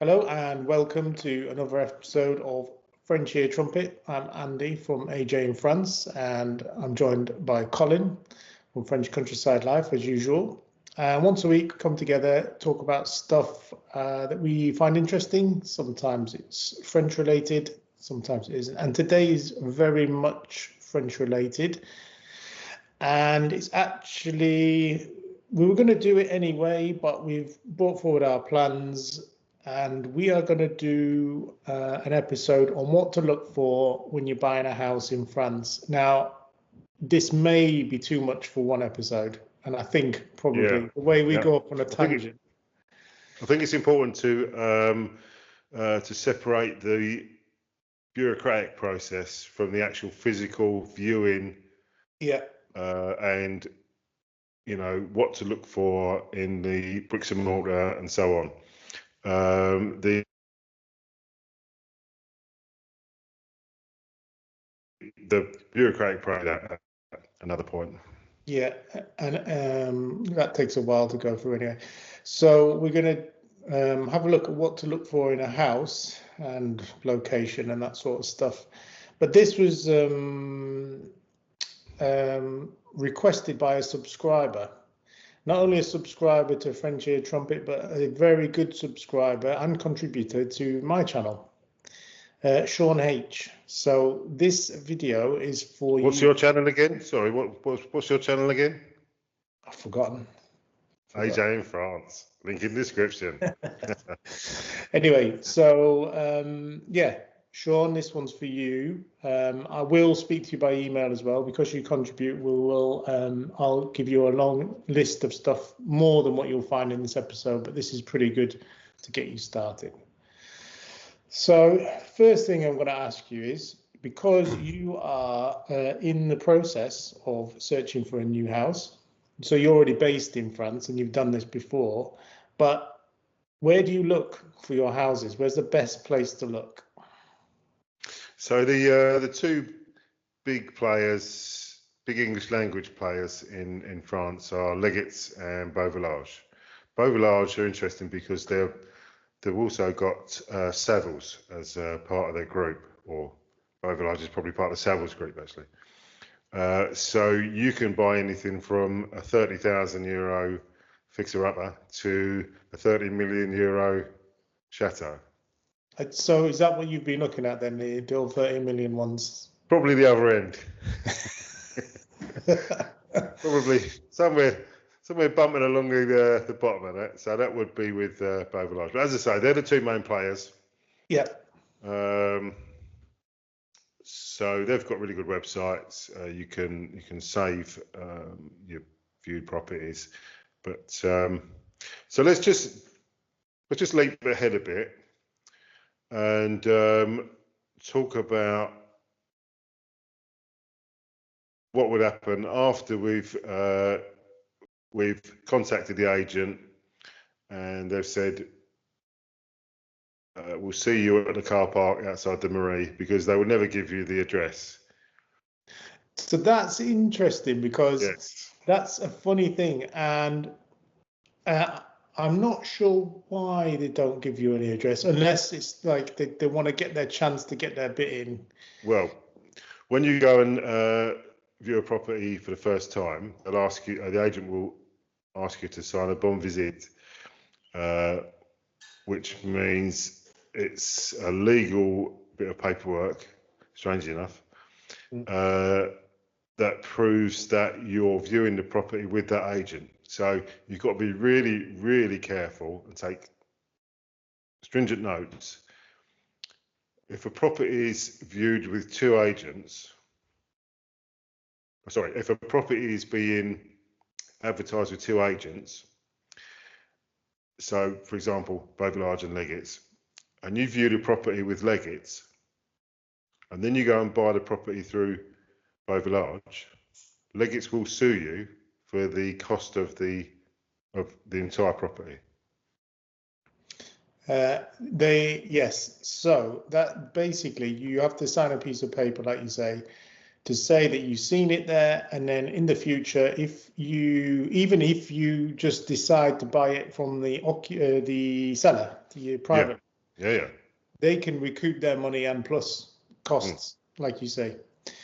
Hello and welcome to another episode of French Ear Trumpet. I'm Andy from AJ in France, and I'm joined by Colin from French Countryside Life as usual. Once a week, come together, talk about stuff that we find interesting. Sometimes it's French related, sometimes it isn't. And today is very much French related. And it's actually, we were going to do it anyway, but we've brought forward our plans. And we are going to do an episode on what to look for when you're buying a house in France. Now, this may be too much for one episode, and I think probably the way we go off on a tangent. I think it's important to separate the bureaucratic process from the actual physical viewing. Yeah. And what to look for in the bricks and mortar and so on. The bureaucratic process, another point. Yeah, and that takes a while to go through anyway. So we're going to have a look at what to look for in a house and location and that sort of stuff. But this was requested by a subscriber. Not only a subscriber to French Ear Trumpet, but a very good subscriber and contributor to my channel, Sean H. So this video is for you. What's your channel again? Sorry, what's your channel again? I've forgotten. AJ in France. Link in description. Anyway, so yeah, Sean, this one's for you. I will speak to you by email as well because you contribute. I'll give you a long list of stuff, more than what you'll find in this episode, but this is pretty good to get you started. So first thing I'm going to ask you is, because you are in the process of searching for a new house, so you're already based in France and you've done this before, but where do you look for your houses? Where's the best place to look? So the two big players, big English language players in France are Leggets and Beauvillage. Beauvillage are interesting because they've also got Savills as part of their group, or Beauvillage is probably part of the Savills group actually. So you can buy anything from a 30,000 euro fixer-upper to a 30 million euro chateau. So is that what you've been looking at then, the 30 million ones? Probably the other end. Probably somewhere bumping along the bottom of that. So that would be with Beauvillage. But as I say, they're the two main players. Yeah. So they've got really good websites. You can save your viewed properties. But so let's just leap ahead a bit and talk about what would happen after we've contacted the agent and they've said we'll see you at the car park outside the Marie, because they will never give you the address. So that's interesting because that's a funny thing, and I'm not sure why they don't give you any address, unless it's like they want to get their chance to get their bit in. Well, when you go and view a property for the first time, they'll ask you, the agent will ask you to sign a bon visite, which means it's a legal bit of paperwork, strangely enough, that proves that you're viewing the property with that agent. So you've got to be really, really careful and take stringent notes. If a property is viewed with two agents, if a property is being advertised with two agents, so for example, Beauvillage and Leggets, and you view the property with Leggets, and then you go and buy the property through Beauvillage, Leggets will sue you for the cost of the entire property. Yes. So that basically you have to sign a piece of paper, like you say, to say that you've seen it there, and then in the future, even if you just decide to buy it from the seller, the private Yeah. they can recoup their money and plus costs, like you say.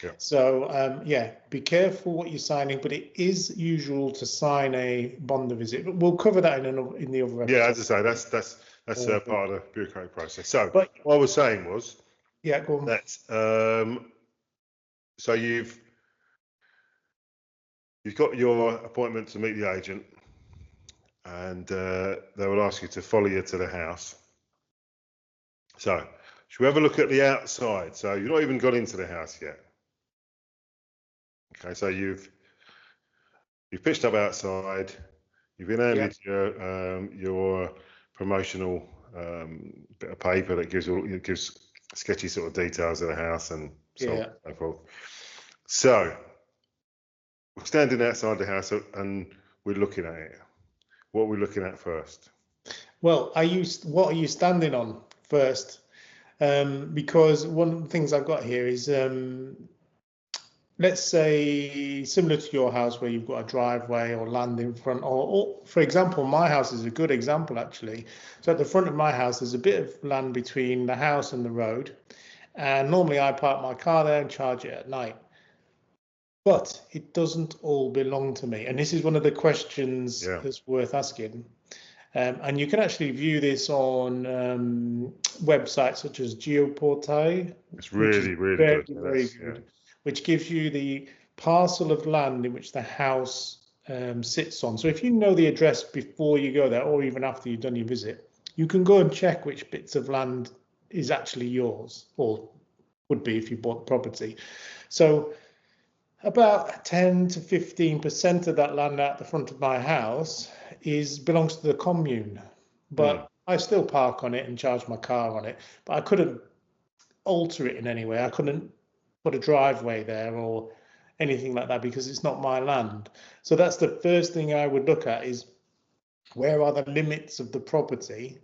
Yeah. So yeah, be careful what you're signing, but it is usual to sign a bond visit. But we'll cover that in the other episode. Yeah, as I say, that's part of the bureaucratic process. So But what I was saying was yeah, go on. that so you've got your appointment to meet the agent, and they will ask you to follow you to the house. So should we have a look at the outside? So you've not even got into the house yet. Okay, so you've pitched up outside. You've been handed your promotional bit of paper that gives sketchy sort of details of the house and so on and so forth. So we're standing outside the house and we're looking at it. What are we looking at first? Well, what are you standing on first? Because one of the things I've got here is, let's say, similar to your house where you've got a driveway or land in front, or for example, my house is a good example actually. So at the front of my house, there's a bit of land between the house and the road. And normally I park my car there and charge it at night. But it doesn't all belong to me. And this is one of the questions that's worth asking. And you can actually view this on websites such as Geoportai. It's really good. Very good. Which gives you the parcel of land in which the house sits on. So if you know the address before you go there, or even after you've done your visit, you can go and check which bits of land is actually yours, or would be if you bought the property. So about 10 to 15% of that land out the front of my house belongs to the commune, but I still park on it and charge my car on it. But I couldn't alter it in any way. I couldn't put a driveway there or anything like that because it's not my land. So that's the first thing I would look at is where are the limits of the property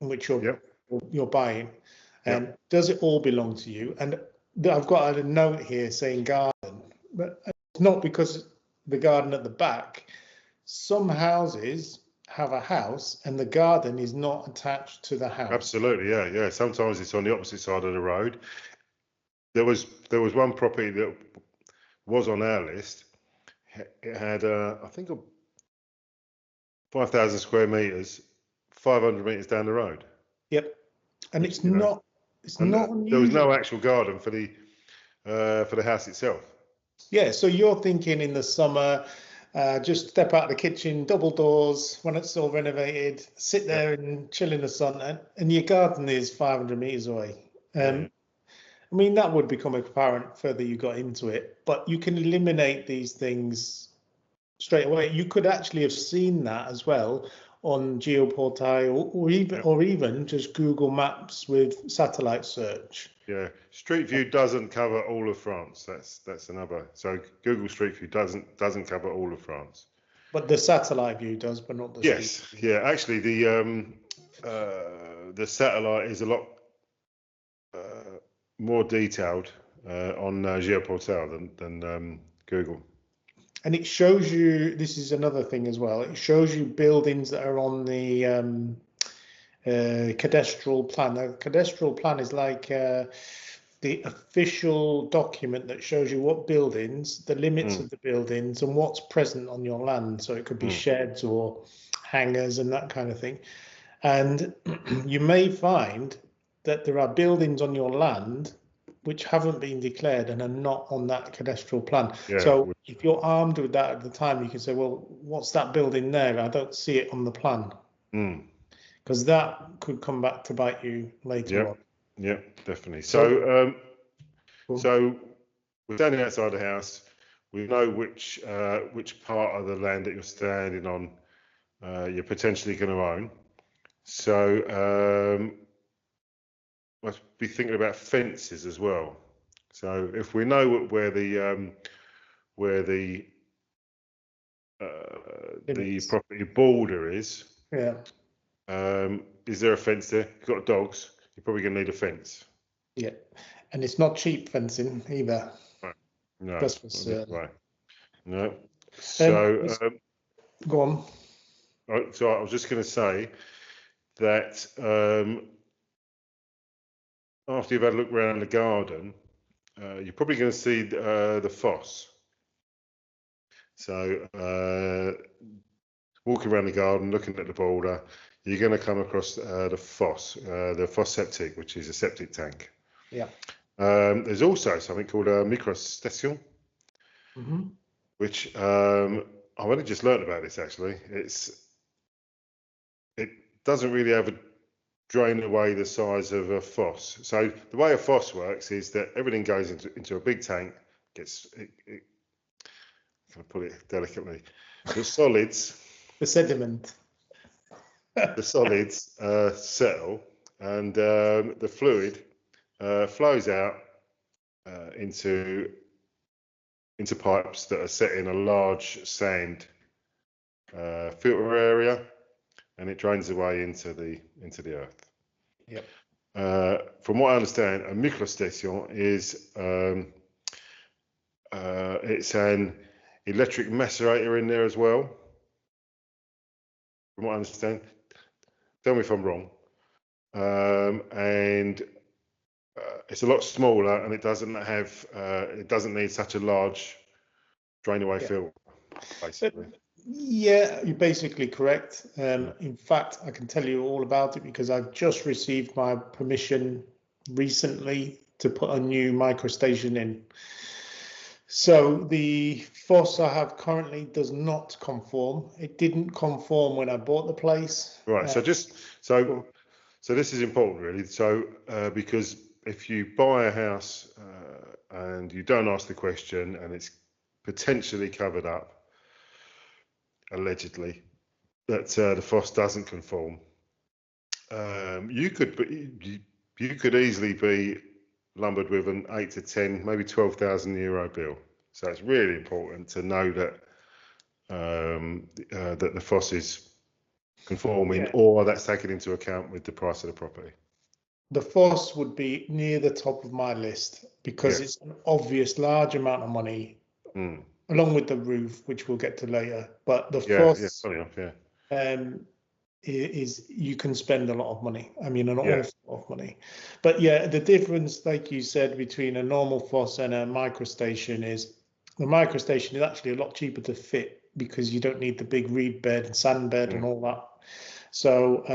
in which you're buying, and does it all belong to you? And I've got a note here saying garden, but it's not because the garden at the back. Some houses have a house and the garden is not attached to the house. Absolutely, yeah. Sometimes it's on the opposite side of the road. There was one property that was on our list. It had I think 5,000 square meters, 500 meters down the road. Yep, and it's not unusual. There was no actual garden for the house itself. Yeah, so you're thinking in the summer, just step out of the kitchen, double doors when it's all renovated, sit there and chill in the sun, and your garden is 500 meters away. I mean, that would become apparent further you got into it, but you can eliminate these things straight away. You could actually have seen that as well on Geoportai or even just Google Maps with satellite search. Yeah, Street View doesn't cover all of France. That's another. So Google Street View doesn't cover all of France. But the satellite view does, but not the street view. Yeah. Actually, the satellite is a lot more detailed on Geoportal than Google. And it shows you. This is another thing as well. It shows you buildings that are on the cadastral plan. The cadastral plan is like the official document that shows you what buildings, the limits of the buildings, and what's present on your land. So it could be sheds or hangars and that kind of thing. And you may find that there are buildings on your land which haven't been declared and are not on that cadastral plan. So if you're armed with that at the time, you can say, well, what's that building there? I don't see it on the plan. Because that could come back to bite you later on. Yeah, definitely. So so we're standing outside the house. We know which part of the land that you're standing on you're potentially going to own. So must be thinking about fences as well. So if we know where the property border is, is there a fence there? If you've got dogs, you're probably going to need a fence. Yeah, and it's not cheap fencing either. Right. No, that's for certain. Right. No. So go on. So I was just going to say that after you've had a look around the garden, you're probably going to see the fosse. So walking around the garden, looking at the border, you're going to come across the Fosse Septique, which is a septic tank. Yeah. There's also something called a microstation, which I've only just learned about this actually. It doesn't really have a drain away the size of a fosse. So the way a fosse works is that everything goes into a big tank, can I put it delicately? The solids, The sediment. the solids settle, and the fluid flows out into pipes that are set in a large sand filter area, and it drains away into the earth. Yep. From what I understand, a microstation is it's an electric macerator in there as well. From what I understand, tell me if I'm wrong. And it's a lot smaller, and it doesn't need such a large drain away filter, basically. Yeah, you're basically correct. In fact, I can tell you all about it because I've just received my permission recently to put a new microstation in. So the fosse I have currently does not conform. It didn't conform when I bought the place. Right. So this is important, really. So because if you buy a house and you don't ask the question, and it's potentially covered up, allegedly, that the fosse doesn't conform, you could easily be lumbered with an 8 to 10, maybe €12,000 bill. So it's really important to know that that the fosse is conforming, or that's taken into account with the price of the property. The fosse would be near the top of my list because it's an obvious large amount of money, along with the roof, which we'll get to later. But the fosse, is you can spend a lot of money. I mean, an awful lot of money. But yeah, the difference, like you said, between a normal fosse and a microstation is the microstation is actually a lot cheaper to fit because you don't need the big reed bed and sand bed and all that. So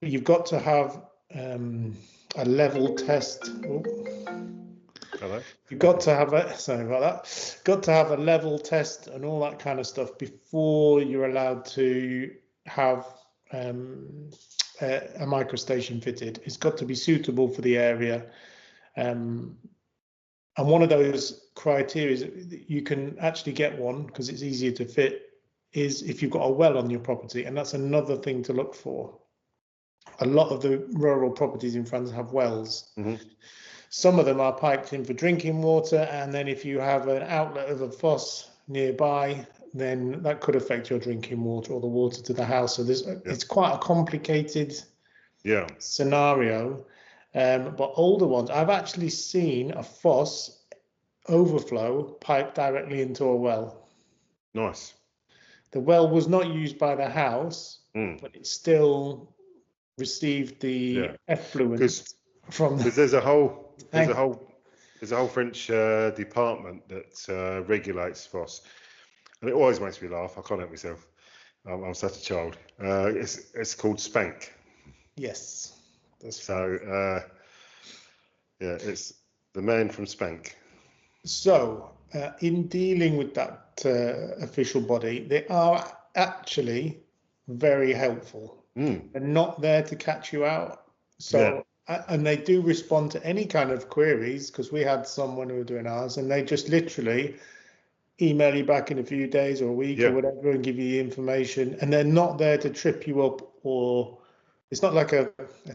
you've got to have a level test. Hello. You've got to have got to have a level test and all that kind of stuff before you're allowed to have a microstation fitted. It's got to be suitable for the area. And one of those criteria is you can actually get one because it's easier to fit is if you've got a well on your property, and that's another thing to look for. A lot of the rural properties in France have wells. Some of them are piped in for drinking water, and then if you have an outlet of a fosse nearby, then that could affect your drinking water or the water to the house. So it's quite a complicated scenario. But older ones, I've actually seen a fosse overflow piped directly into a well. Nice. The well was not used by the house, but it still received the effluent from the. There's a whole French department that regulates fosse, and it always makes me laugh. I can't help myself. I'm such a child. It's called Spank. Yes. That's right. It's the man from Spank. So, in dealing with that official body, they are actually very helpful. They're not there to catch you out. So, and they do respond to any kind of queries, because we had someone who were doing ours, and they just literally email you back in a few days or a week or whatever and give you the information. And they're not there to trip you up, or it's not like a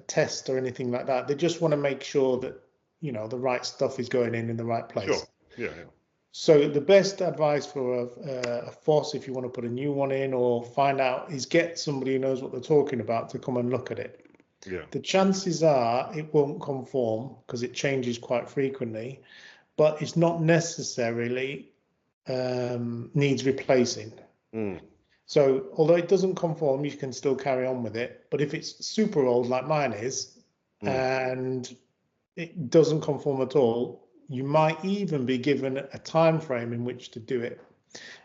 test or anything like that. They just want to make sure that, you know, the right stuff is going in the right place. Sure. Yeah. So the best advice for a fosse, if you want to put a new one in or find out, is get somebody who knows what they're talking about to come and look at it. Yeah. The chances are it won't conform because it changes quite frequently, but it's not necessarily needs replacing. So although it doesn't conform, you can still carry on with it. But if it's super old like mine is, and it doesn't conform at all, you might even be given a time frame in which to do it.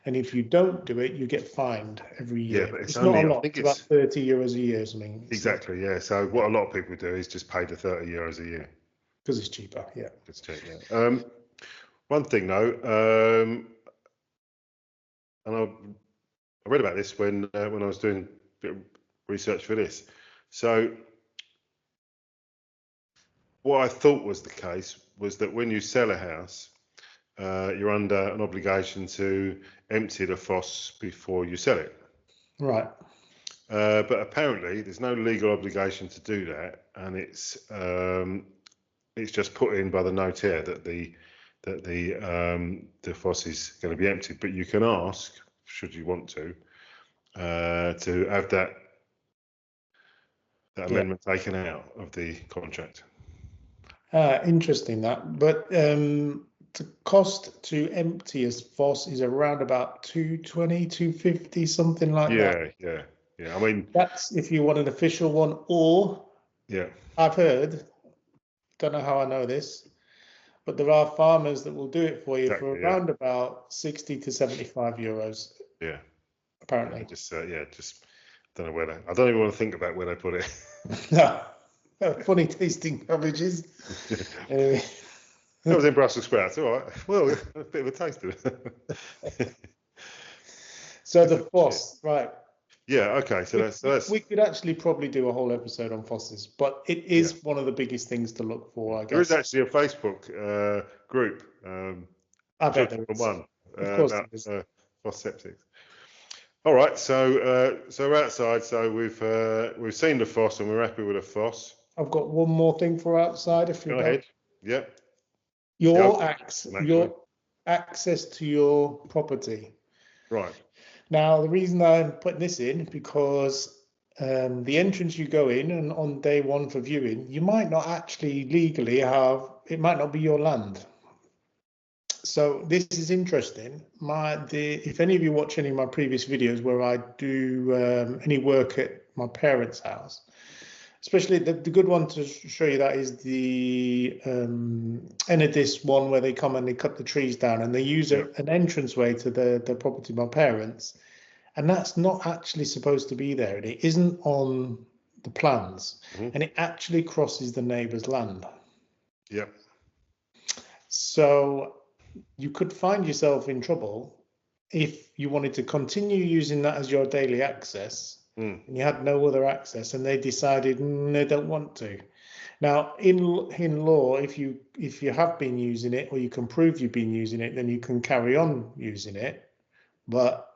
And if you don't do it, you get fined every year. but It's not a I lot. think It's about 30 euros a year or something. exactly, yeah. So what a lot of people do is just pay the 30 euros a year. Because it's cheaper, yeah. It's cheap, yeah. One thing though, and I read about this when I was doing a bit of research for this. So what I thought was the case was that when you sell a house, you're under an obligation to empty the fosse before you sell it. Right. But apparently, there's no legal obligation to do that, and it's just put in by the notaire that the fosse is going to be emptied. But you can ask, should you want to have that amendment taken out of the contract. Interesting that, but the cost to empty a fosse is around about 220, 250, something like that. Yeah. I mean, that's if you want an official one, or I've heard, don't know how I know this, but there are farmers that will do it for you for around about 60 to 75 euros. Yeah. Apparently. Just don't know where I don't even want to think about where they put it. No. Funny tasting cabbages. Anyway. That was in Brussels sprouts, all right. Well, a bit of a taste of it. So the fosse, right. Yeah, okay. So that's we could actually probably do a whole episode on fosses, but it is one of the biggest things to look for, I guess. There is actually a Facebook group. I bet there is. One of course about Fosse Septic. All right, so we're outside. So we've seen the fosse and we're happy with the fosse. I've got one more thing for outside. If you go ahead, yeah. Your access to your property. Right. Now, the reason I'm putting this in because the entrance you go in, and on day one for viewing, you might not actually legally have. It might not be your land. So this is interesting. If any of you watch any of my previous videos where I do any work at my parents' house, especially the good one to show you that is the Enedis one where they come and they cut the trees down and they use an entranceway to the property of my parents, and that's not actually supposed to be there, and it isn't on the plans, and it actually crosses the neighbour's land. Yep. So you could find yourself in trouble if you wanted to continue using that as your daily access and you had no other access and they decided they don't want to. Now, in law, if you have been using it or you can prove you've been using it, then you can carry on using it. But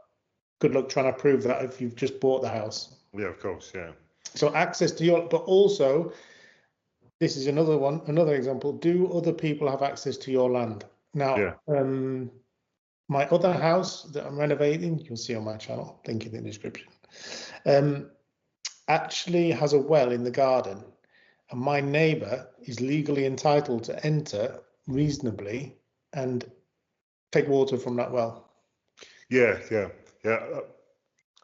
good luck trying to prove that if you've just bought the house. Yeah, of course, yeah. So access to your, but also, this is another example. Do other people have access to your land? Now, my other house that I'm renovating, you'll see on my channel, link in the description, actually has a well in the garden, and my neighbour is legally entitled to enter reasonably and take water from that well. Yeah. I've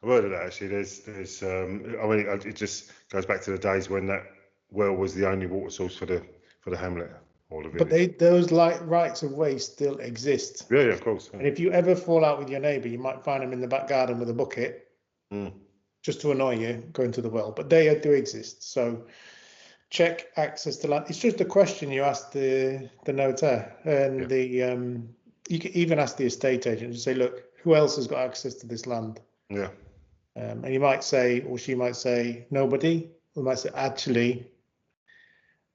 heard of that actually. There's I mean, it just goes back to the days when that well was the only water source for the hamlet or the village. But those rights of way still exist. Yeah, of course. Yeah. And if you ever fall out with your neighbour, you might find them in the back garden with a bucket, just to annoy you, going to the well. But they do exist. So check access to land. It's just a question you ask the notaire, and you can even ask the estate agent to say, look, who else has got access to this land? Yeah. And he might say, or she might say, nobody. Or might say, actually,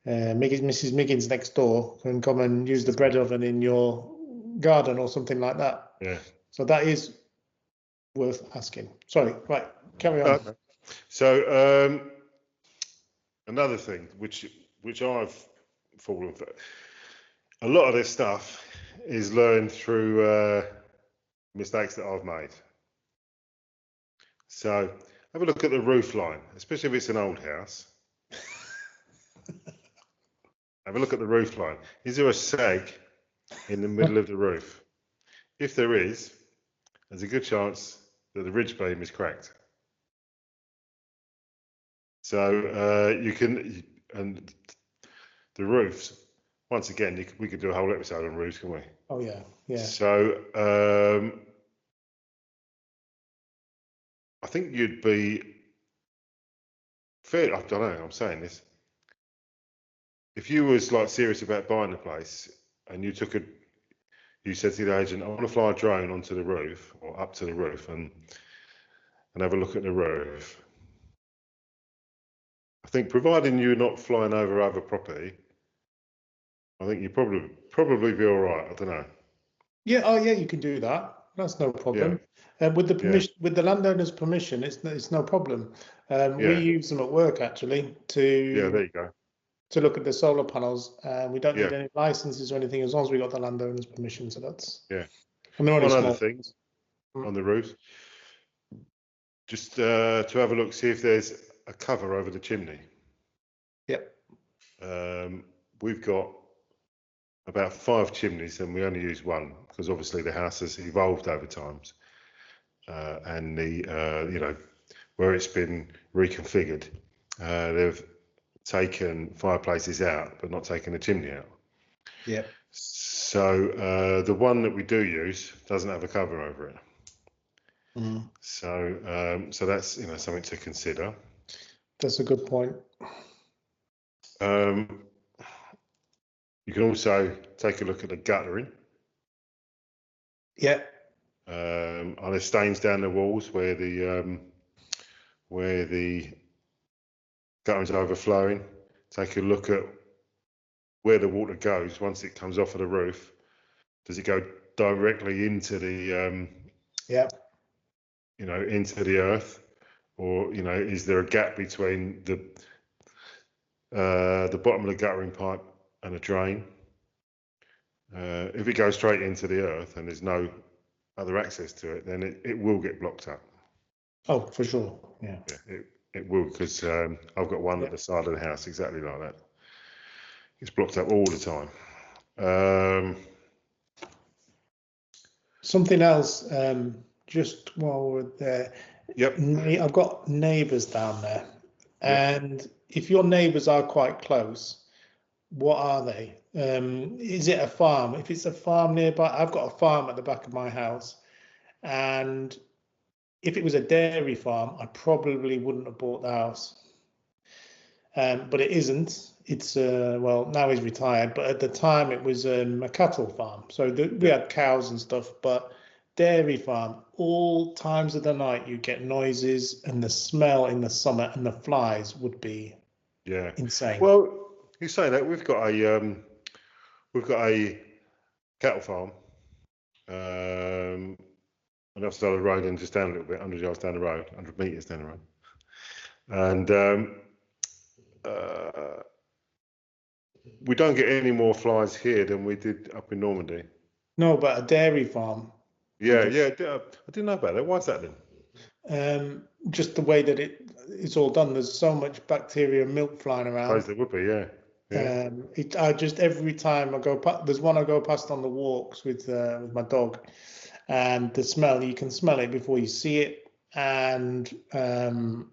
Mrs. Miggins next door can come and use the bread oven in your garden or something like that. Yeah. So that is worth asking. Sorry, right, carry on. Okay. So another thing which I've fallen for, a lot of this stuff is learned through mistakes that I've made. So have a look at the roof line, especially if it's an old house. Have a look at the roof line. Is there a sag in the middle of the roof? If there is, there's a good chance that the ridge beam is cracked. So you can, and the roofs once again, we could do a whole episode on roofs, couldn't we? Oh yeah, yeah. So I think you'd be fair. I don't know. I'm saying this. If you was like serious about buying a place and you said to the agent, I want to fly a drone onto the roof or up to the roof and have a look at the roof. I think providing you're not flying over other property, I think you probably be all right. I don't know. Yeah, oh yeah, you can do that. That's no problem. With the permission, with the landowner's permission, it's no problem. We use them at work actually there you go. to look at the solar panels. We don't need Yeah. any licenses or anything as long as we got the landowner's permission. So that's Yeah. and they're only One other small. thing on the roofs, just to have a look, see if there's a cover over the chimney. Yep. We've got about 5 chimneys and we only use one because obviously the house has evolved over times, and the where it's been reconfigured, they've taken fireplaces out but not taken the chimney out. Yeah. So the one that we do use doesn't have a cover over it. So that's something to consider. That's a good point. You can also take a look at the guttering. Yeah. Are there stains down the walls where the guttering's overflowing? Take a look at where the water goes once it comes off of the roof. Does it go directly into the into the earth, or is there a gap between the bottom of the guttering pipe and a drain? If it goes straight into the earth and there's no other access to it, then it will get blocked up. Oh, for sure. Yeah. It will, because I've got one at the side of the house exactly like that. It's blocked up all the time. Something else, just while we're there. Yep. I've got neighbours down there, and if your neighbours are quite close, what are they? Is it a farm? If it's a farm nearby, I've got a farm at the back of my house, and if it was a dairy farm, I probably wouldn't have bought the house. But it isn't. It's well, now he's retired, but at the time it was a cattle farm. So we had cows and stuff, but dairy farm, all times of the night you get noises, and the smell in the summer and the flies would be insane. Well, you say that we've got a cattle farm on the other side of the road and just down a little bit, 100 yards down the road, 100 metres down the road, and we don't get any more flies here than we did up in Normandy. No, but a dairy farm. Yeah, I didn't know about that. Why is that then? Just the way that it's all done. There's so much bacteria and milk flying around. I suppose there would be, yeah. I just every time I go past, there's one I go past on the walks with my dog, and the smell, you can smell it before you see it, and the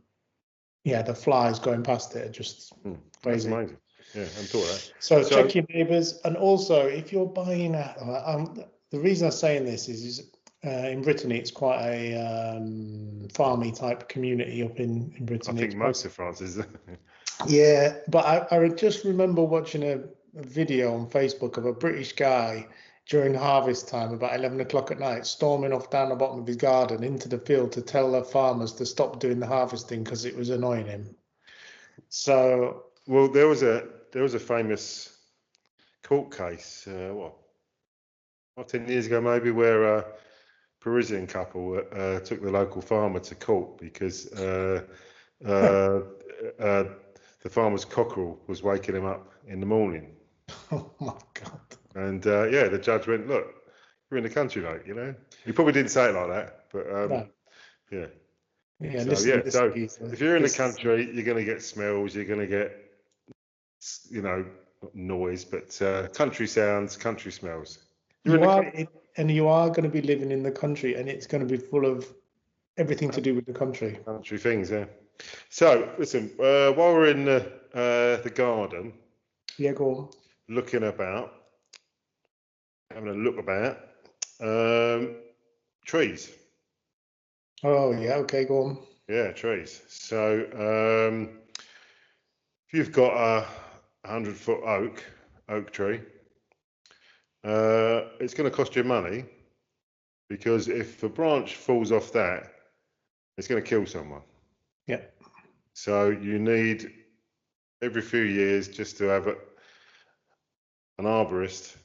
flies going past it are just crazy. That's amazing. Yeah, I'm sure that. So check your neighbours, and also if you're buying the reason I'm saying this is in Brittany it's quite a farmy type community up in Brittany. I think most of France is. Yeah, but I just remember watching a video on Facebook of a British guy during harvest time, about 11 o'clock at night, storming off down the bottom of his garden into the field to tell the farmers to stop doing the harvesting because it was annoying him. So, well, there was a famous court case, 10 years ago maybe, where a Parisian couple took the local farmer to court because the farmer's cockerel was waking him up in the morning. Oh my God. And the judge went, look, you're in the country, mate, He probably didn't say it like that, but No. Yeah. So if you're in the country, you're going to get smells, you're going to get, not noise, but country sounds, country smells. You are going to be living in the country, and it's going to be full of everything to do with the country. Country things, yeah. So, listen, while we're in the garden, go on. looking about, having a look about, trees. Oh yeah, okay, go on. Yeah, trees. So if you've got a 100-foot oak tree, it's going to cost you money, because if a branch falls off that, it's going to kill someone. Yeah. So you need every few years just to have an arborist,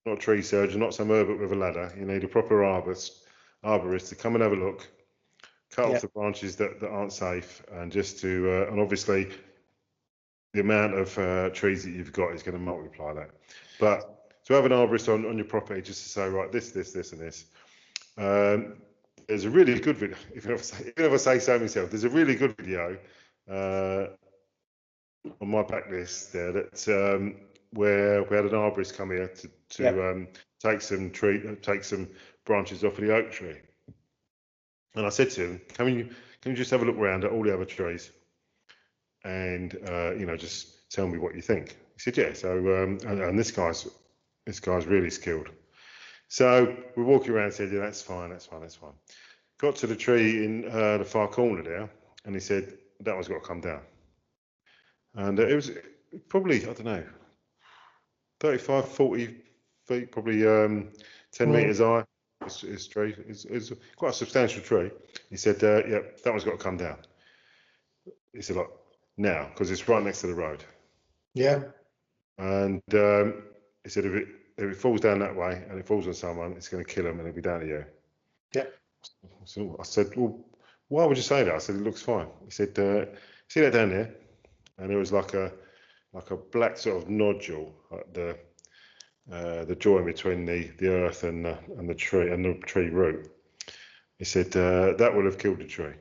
not a tree surgeon, not some herbert with a ladder. You need a proper arborist to come and have a look, cut off the branches that aren't safe, and just to and obviously the amount of trees that you've got is going to multiply that. But to have an arborist on your property, just to say, right, this, and this. There's a really good video, even if I say so myself, there's a really good video on my back list there that where we had an arborist come here to take some branches off of the oak tree. And I said to him, can you just have a look around at all the other trees and just tell me what you think? He said, yeah. So and this guy's really skilled. So we're walking around and said, yeah, that's fine. Got to the tree in the far corner there, and he said, that one's got to come down. And it was probably, I don't know, 35, 40 feet, probably 10 metres high. His tree. It's quite a substantial tree. He said, yeah, that one's got to come down. He said, like, now, because it's right next to the road. Yeah. And he said, if it falls down that way and it falls on someone, it's going to kill them and it'll be down to you. Yeah. So I said, well, why would you say that? I said, it looks fine. He said, see that down there? And there was like a black sort of nodule at the join between the earth and the tree root. He said, that would have killed the tree.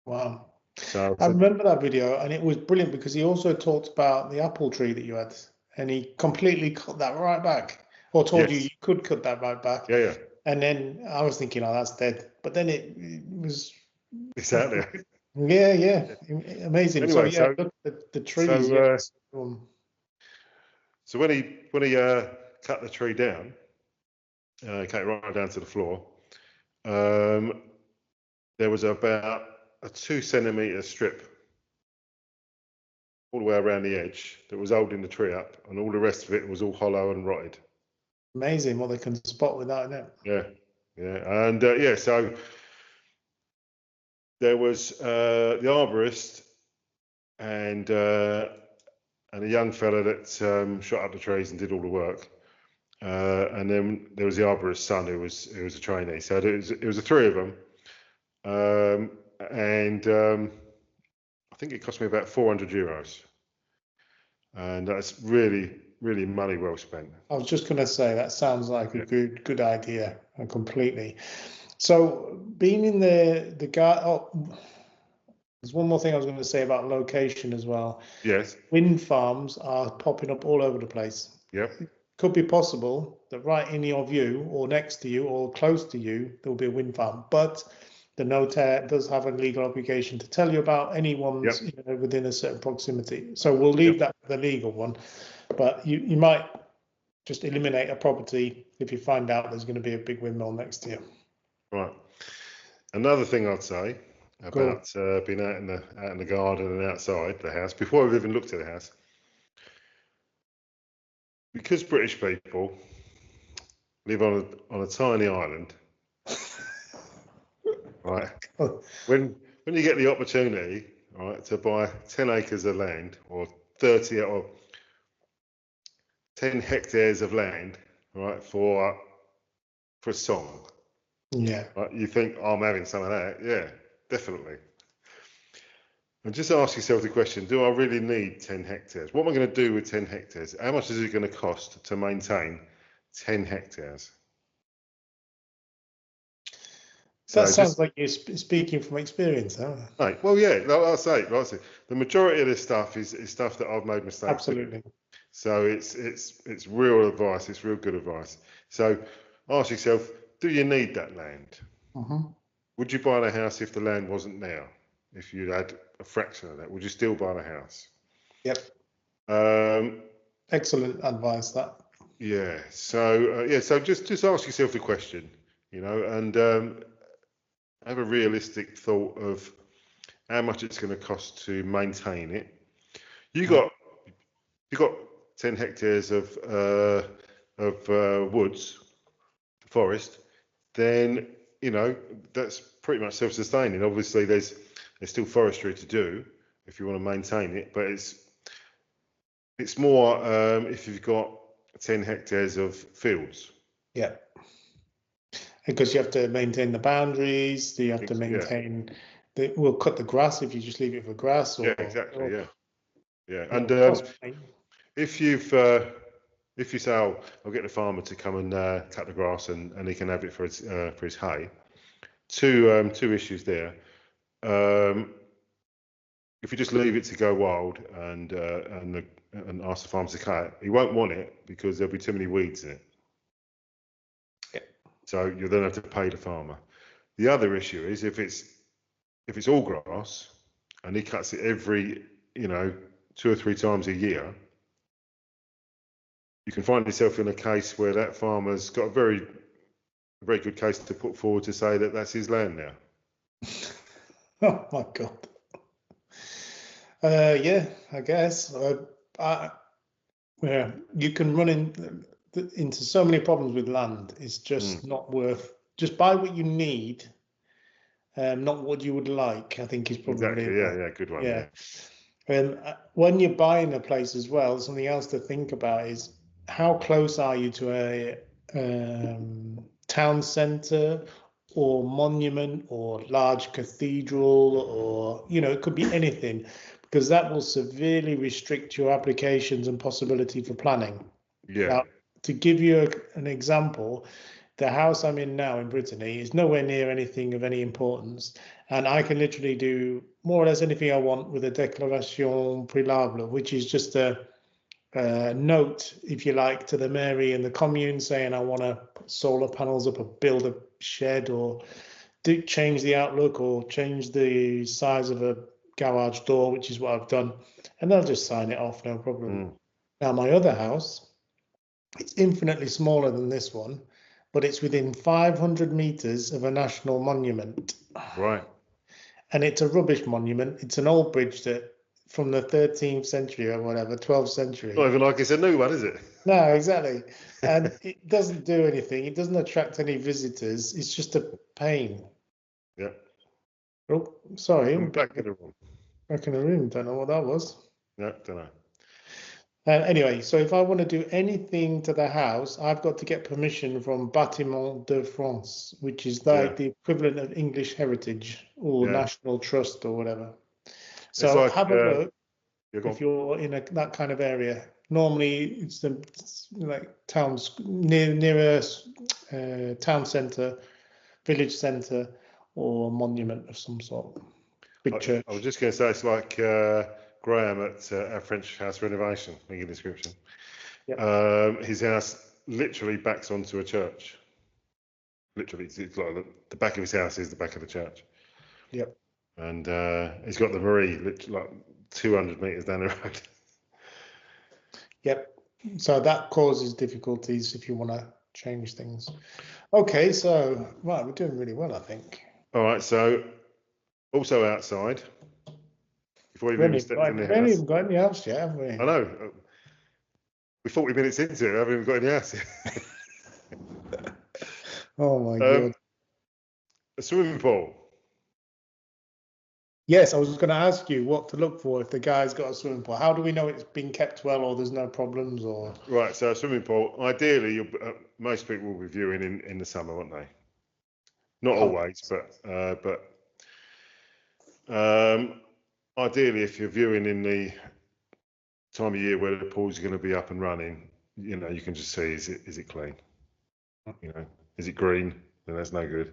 Wow. So I remember that video, and it was brilliant because he also talked about the apple tree that you had, and he completely cut that right back, or told you could cut that right back. Yeah. And then I was thinking, oh, that's dead. But then it was exactly. Yeah, amazing. Anyway, so look at the trees. So when he cut the tree down, cut it right down to the floor, there was about a 2 centimetre strip all the way around the edge that was holding the tree up, and all the rest of it was all hollow and rotted. Amazing what they can spot with that, isn't it? Yeah, and so there was the arborist and a young fella that shot up the trees and did all the work, and then there was the arborist's son who was a trainee. So it was the three of them, and I think it cost me about €400, and that's really money well spent. I was just going to say that sounds like a good idea, completely. So being in the guy. Oh, there's one more thing I was going to say about location as well. Yes. Wind farms are popping up all over the place. Yep. It could be possible that right in your view, or next to you, or close to you, there will be a wind farm. But the notaire does have a legal obligation to tell you about any ones within a certain proximity. So we'll leave that for the legal one. But you might just eliminate a property if you find out there's going to be a big windmill next to you. Right. Another thing I'd say about being out in the garden and outside the house, before I've even looked at the house, because British people live on a tiny island, right? When you get the opportunity, right, to buy 10 acres of land or 30 or 10 hectares of land, right, for a song, right, you think, oh, I'm having some of that. Yeah, definitely. And just ask yourself the question, do I really need 10 hectares? What am I going to do with 10 hectares? How much is it going to cost to maintain 10 hectares? So that sounds like you're speaking from experience, huh? Right. Well, yeah, like I say, the majority of this stuff is stuff that I've made mistakes Absolutely. with. So it's real advice. It's real good advice. So ask yourself, do you need that land? Mm-hmm. Would you buy the house if the land wasn't there? If you had a fraction of that, would you still buy the house? Yep. Excellent advice, that. Yeah. So just ask yourself the question, and have a realistic thought of how much it's going to cost to maintain it. You got 10 hectares of woods, forest, then that's pretty much self-sustaining. Obviously, there's still forestry to do if you want to maintain it, but it's more if you've got 10 hectares of fields. Yeah. Because you have to maintain the boundaries, you have to Yeah. maintain we'll cut the grass if you just leave it for grass. Yeah, exactly. Yeah. And if you say, oh, I'll get the farmer to come and cut the grass and he can have it for his hay. Two issues there. If you just leave it to go wild and ask the farmer to cut it, he won't want it because there'll be too many weeds in it. Yeah. So you'll then have to pay the farmer. The other issue is if it's all grass and he cuts it every 2 or 3 times a year, you can find yourself in a case where that farmer's got a very good case to put forward to say that that's his land now. Oh my God. Yeah, I guess. Yeah, you can run into so many problems with land. It's just not worth. Just buy what you need, not what you would like. I think is probably exactly. Yeah, good one. Yeah. And when you're buying a place as well, something else to think about is how close are you to a town centre or monument or large cathedral, or it could be anything, because that will severely restrict your applications and possibility for planning. Yeah. Now, to give you an example, the house I'm in now in Brittany is nowhere near anything of any importance, and I can literally do more or less anything I want with a déclaration préalable, which is just a note, if you like, to the mairie and the commune saying I want to put solar panels up or build a shed or change the outlook or change the size of a garage door, which is what I've done, and they'll just sign it off, no problem. Now, my other house, it's infinitely smaller than this one, but it's within 500 meters of a national monument. Right. And it's a rubbish monument. It's an old bridge that from the 13th century or whatever, 12th century. Not even like it's a new one, is it? No, exactly. And it doesn't do anything. It doesn't attract any visitors. It's just a pain. Yeah. Oh, sorry. I'm back in the room. Back in the room. Don't know what that was. No, don't know. Anyway, so if I want to do anything to the house, I've got to get permission from Bâtiment de France, which is like the equivalent of English Heritage or National Trust or whatever. So have a look if you're in that kind of area. Normally, it's like towns near a town centre, village centre, or monument of some sort. Big church. I was just going to say it's like Graham at our French house renovation. Make a description. Yep. His house literally backs onto a church. Literally, it's like the back of his house is the back of the church. Yep. And he's got the Marie like 200 meters down the road. Yep. So that causes difficulties if you want to change things. Okay, so right, we're doing really well, I think. All right, so also outside. Before you've even stepped in the house. We haven't even got in the house yet, have we? I know. We're 40 minutes into it, I haven't even got in the house yet. Oh my God. A swimming pool. Yes, I was going to ask you what to look for if the guy's got a swimming pool. How do we know it's been kept well or there's no problems? Or right, so a swimming pool. Ideally, most people will be viewing in the summer, won't they? Not always, but ideally, if you're viewing in the time of year where the pool's going to be up and running, you can just see is it clean? Is it green? Then that's no good.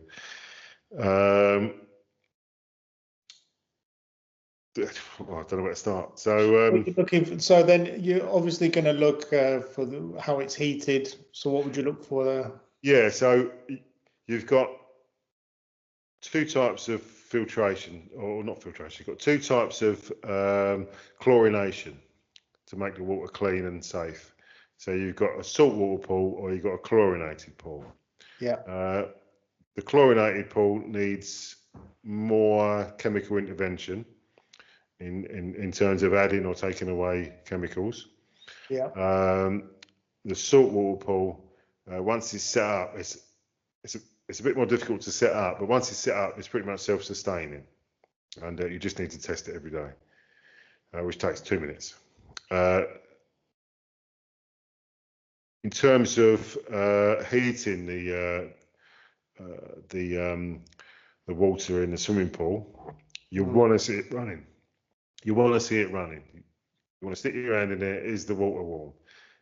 I don't know where to start. So so then you're obviously going to look for how it's heated. So what would you look for there? Yeah, so you've got 2 types of filtration, or not filtration. You've got 2 types of chlorination. to make the water clean and safe. So you've got a saltwater pool or you've got a chlorinated pool. Yeah. The chlorinated pool needs more chemical intervention in terms of adding or taking away chemicals. Yeah. The saltwater pool, once it's set up, it's a bit more difficult to set up, but once it's set up, it's pretty much self-sustaining, and you just need to test it every day, which takes 2 minutes. In terms of heating the water in the swimming pool, you want to see it running. You want to see it running. You want to stick your hand in there. Is the water warm?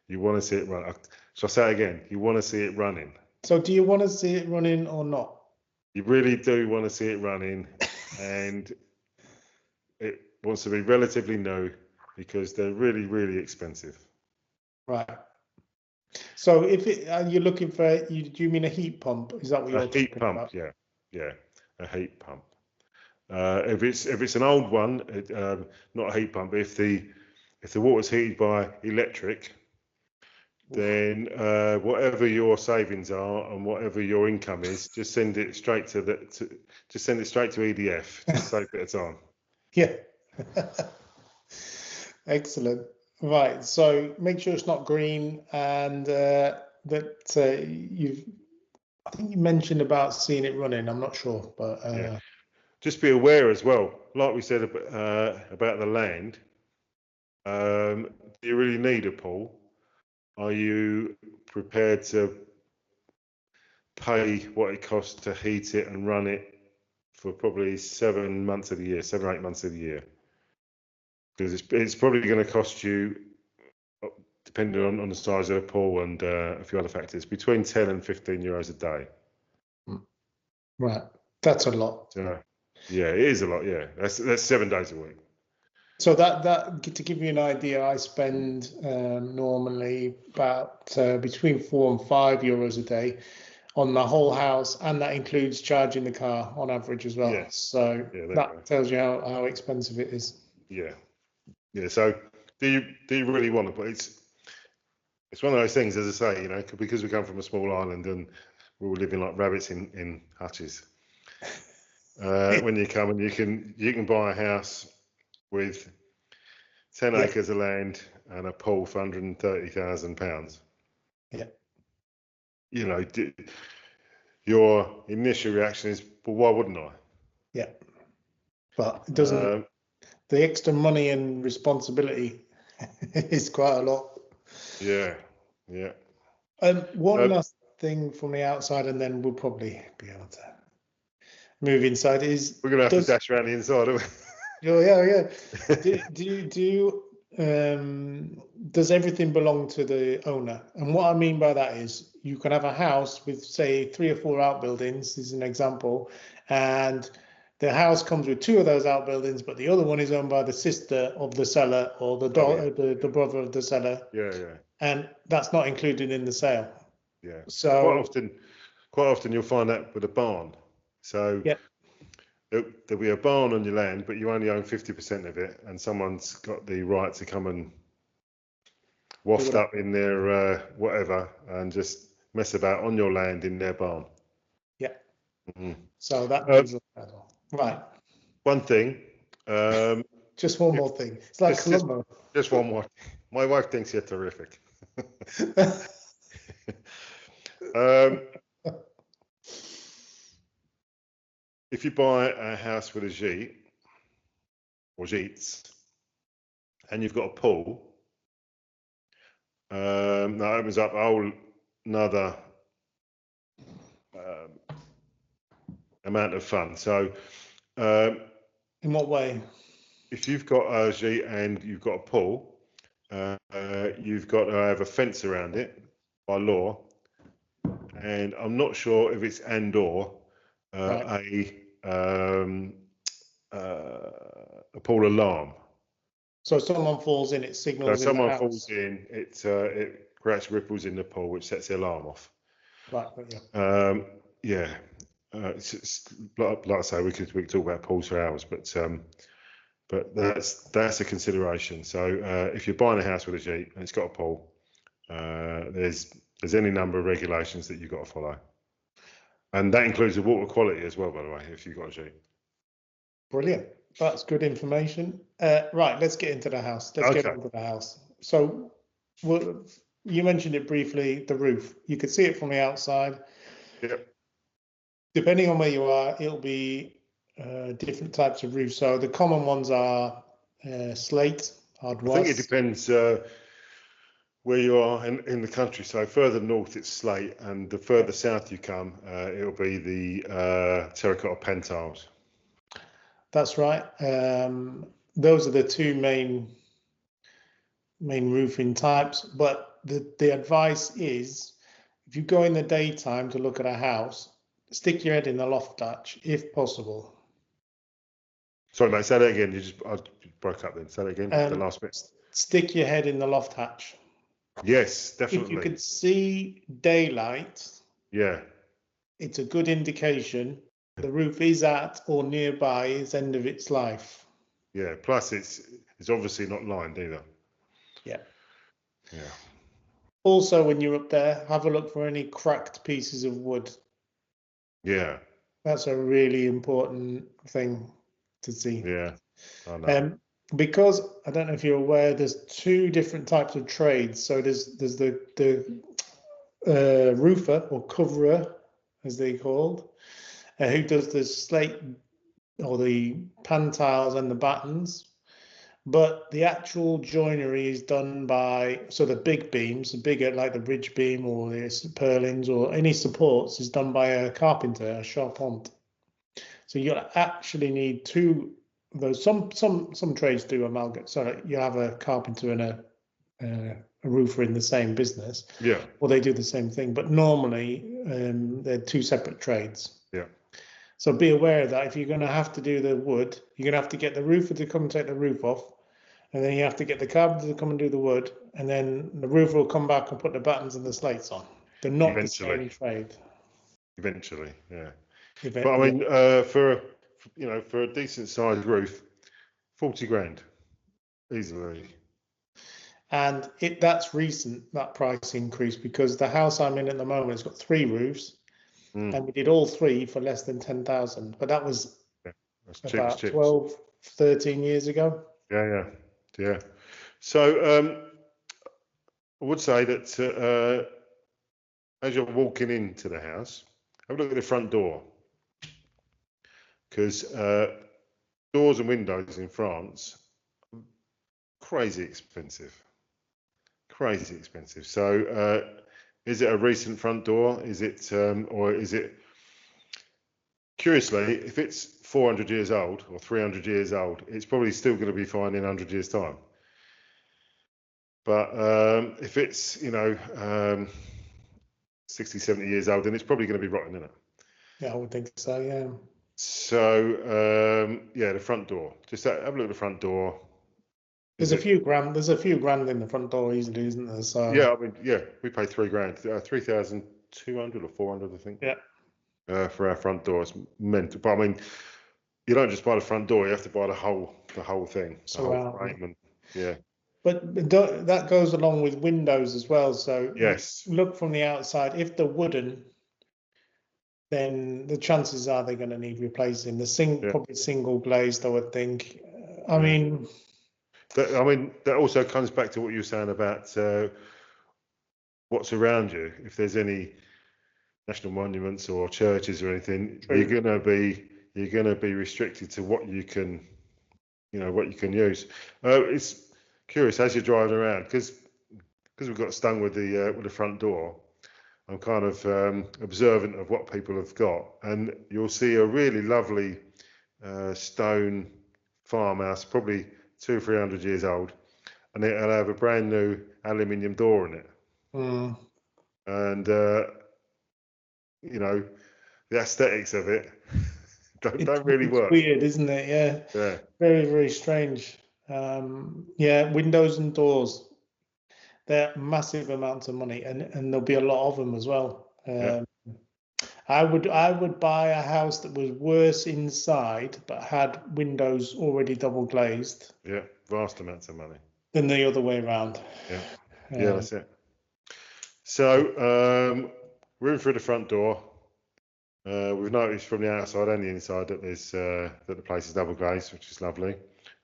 You want to see it run. Shall I say it again? You want to see it running. So do you want to see it running or not? You really do want to see it running, and it wants to be relatively new because they're really, really expensive. Right. So if you're looking for, do you mean a heat pump? Is that what you're talking about? Yeah, a heat pump. If it's an old one, not a heat pump. If the water's heated by electric, then whatever your savings are and whatever your income is, just send it straight to EDF. Just save a bit of time. Yeah. Excellent. Right. So make sure it's not green, and that I think you mentioned about seeing it running. I'm not sure, but yeah. Just be aware as well, like we said about the land. Do you really need a pool? Are you prepared to pay what it costs to heat it and run it for probably 7 months of the year, 7 or 8 months of the year? Because it's probably going to cost you, depending on the size of the pool and a few other factors, between 10 and 15 euros a day. Right, that's a lot. Yeah, it is a lot. Yeah, that's 7 days a week. So that to give you an idea, I spend normally about between 4 and 5 euros a day on the whole house, and that includes charging the car on average as well. Yeah. So that tells you how expensive it is. Yeah. So do you really want it? But it's one of those things, as I say, because we come from a small island and we're all living like rabbits in hutches. When you come and you can buy a house with 10 acres of land and a pool for £130,000. Yeah. Your initial reaction is, well, why wouldn't I? Yeah. But it doesn't. The extra money and responsibility is quite a lot. Yeah. One last thing from the outside, and then we'll probably be able to move inside. We're gonna have to dash around the inside, aren't we? Does everything belong to the owner? And what I mean by that is, you can have a house with, say, 3 or 4 outbuildings. This is an example, and the house comes with 2 of those outbuildings, but the other one is owned by the sister of the seller or the brother of the seller. Yeah. And that's not included in the sale. Yeah. So quite often you'll find that with a barn. So there'll be a barn on your land, but you only own 50% of it, and someone's got the right to come and waft up in their whatever and just mess about on your land in their barn. Yeah. Mm-hmm. So that means right. One thing. Just one more thing. It's like Columbo. Just one more. My wife thinks you're terrific. If you buy a house with a gîte or gîtes and you've got a pool, that opens up a whole another amount of fun. So, in what way? If you've got a gîte and you've got a pool, you've got to have a fence around it by law, and I'm not sure if it's and/or a pool alarm. So if someone falls in, it signals. So someone falls in, it creates ripples in the pool, which sets the alarm off. Right. It's like I say, we could talk about pools for hours, but But that's a consideration. So if you're buying a house with a Jeep and it's got a pool, there's any number of regulations that you've got to follow, and that includes the water quality as well, by the way, if you've got a Jeep. Brilliant. That's good information. Right, let's get into the house. Let's get into the house. So you mentioned it briefly, the roof. You could see it from the outside. Yep. Depending on where you are, it'll be different types of roofs. So the common ones are slate, hard I think it rust. depends where you are in the country. So further north it's slate, and the further south you come, it'll be the terracotta pentiles. That's right. Those are the two main roofing types. But the advice is, if you go in the daytime to look at a house, stick your head in the loft hatch if possible. Sorry, mate. Say that again. I broke up then. Say that again. The last bit. Stick your head in the loft hatch. Yes, definitely. If you could see daylight, yeah, it's a good indication the roof is at or nearby its end of its life. Yeah. Plus, it's obviously not lined either. Yeah. Yeah. Also, when you're up there, have a look for any cracked pieces of wood. Yeah. That's a really important thing to see. Yeah. I know. Because I don't know if you're aware, there's two different types of trades. So there's the roofer or coverer, as they called, who does the slate or the pan tiles and the battens. But the actual joinery is done by, so the big beams, the bigger, like the bridge beam or the purlins or any supports, is done by a carpenter, a charpente. So you'll actually need two of those. Some trades do amalgamate. So you have a carpenter and a roofer in the same business. Yeah. Or they do the same thing. But normally they're two separate trades. Yeah. So be aware that if you're going to have to do the wood, you're going to have to get the roofer to come and take the roof off. And then you have to get the carpenter to come and do the wood. And then the roofer will come back and put the battens and the slates on. They're not the same trade. Eventually, yeah. But I mean, for a decent sized roof, 40 grand, easily. And that's recent, that price increase, because the house I'm in at the moment has got 3 roofs. And we did all 3 for less than 10,000. But that was about 12, 13 years ago. Yeah. So I would say that as you're walking into the house, have a look at the front door, because doors and windows in France are crazy expensive. So is it a recent front door? Is it or is it? Curiously, if it's 400 years old or 300 years old, it's probably still going to be fine in 100 years' time. But if it's 60, 70 years old, then it's probably going to be rotten, isn't it? Yeah, I would think so. Yeah. So the front door. Just have a look at the front door. There's a few grand in the front door easily, isn't there? So yeah, I mean, we pay 3 grand, 3,200 or 400, I think. Yeah. For our front door, it's meant. But I mean, you don't just buy the front door; you have to buy the whole thing, the whole frame, and yeah. But that goes along with windows as well. So yes, look from the outside. If they're wooden, then the chances are they're going to need replacing. Probably single glazed, I would think. I mean, that also comes back to what you were saying about what's around you. If there's any national monuments or churches or anything, you're gonna be restricted to what you can, use. It's curious as you're driving around, because we've got stung with the front door. I'm kind of observant of what people have got, and you'll see a really lovely stone farmhouse, probably 200 or 300 years old, and it'll have a brand new aluminium door in it. And the aesthetics of it don't really work. It's weird, isn't it? Yeah. Very, very strange. Windows and doors, they're massive amounts of money, and there'll be a lot of them as well. I would buy a house that was worse inside but had windows already double glazed Yeah, vast amounts of money. than the other way around. Yeah, yeah, Um, that's it. So we're in through the front door. We've noticed from the outside and the inside that that the place is double glazed, which is lovely.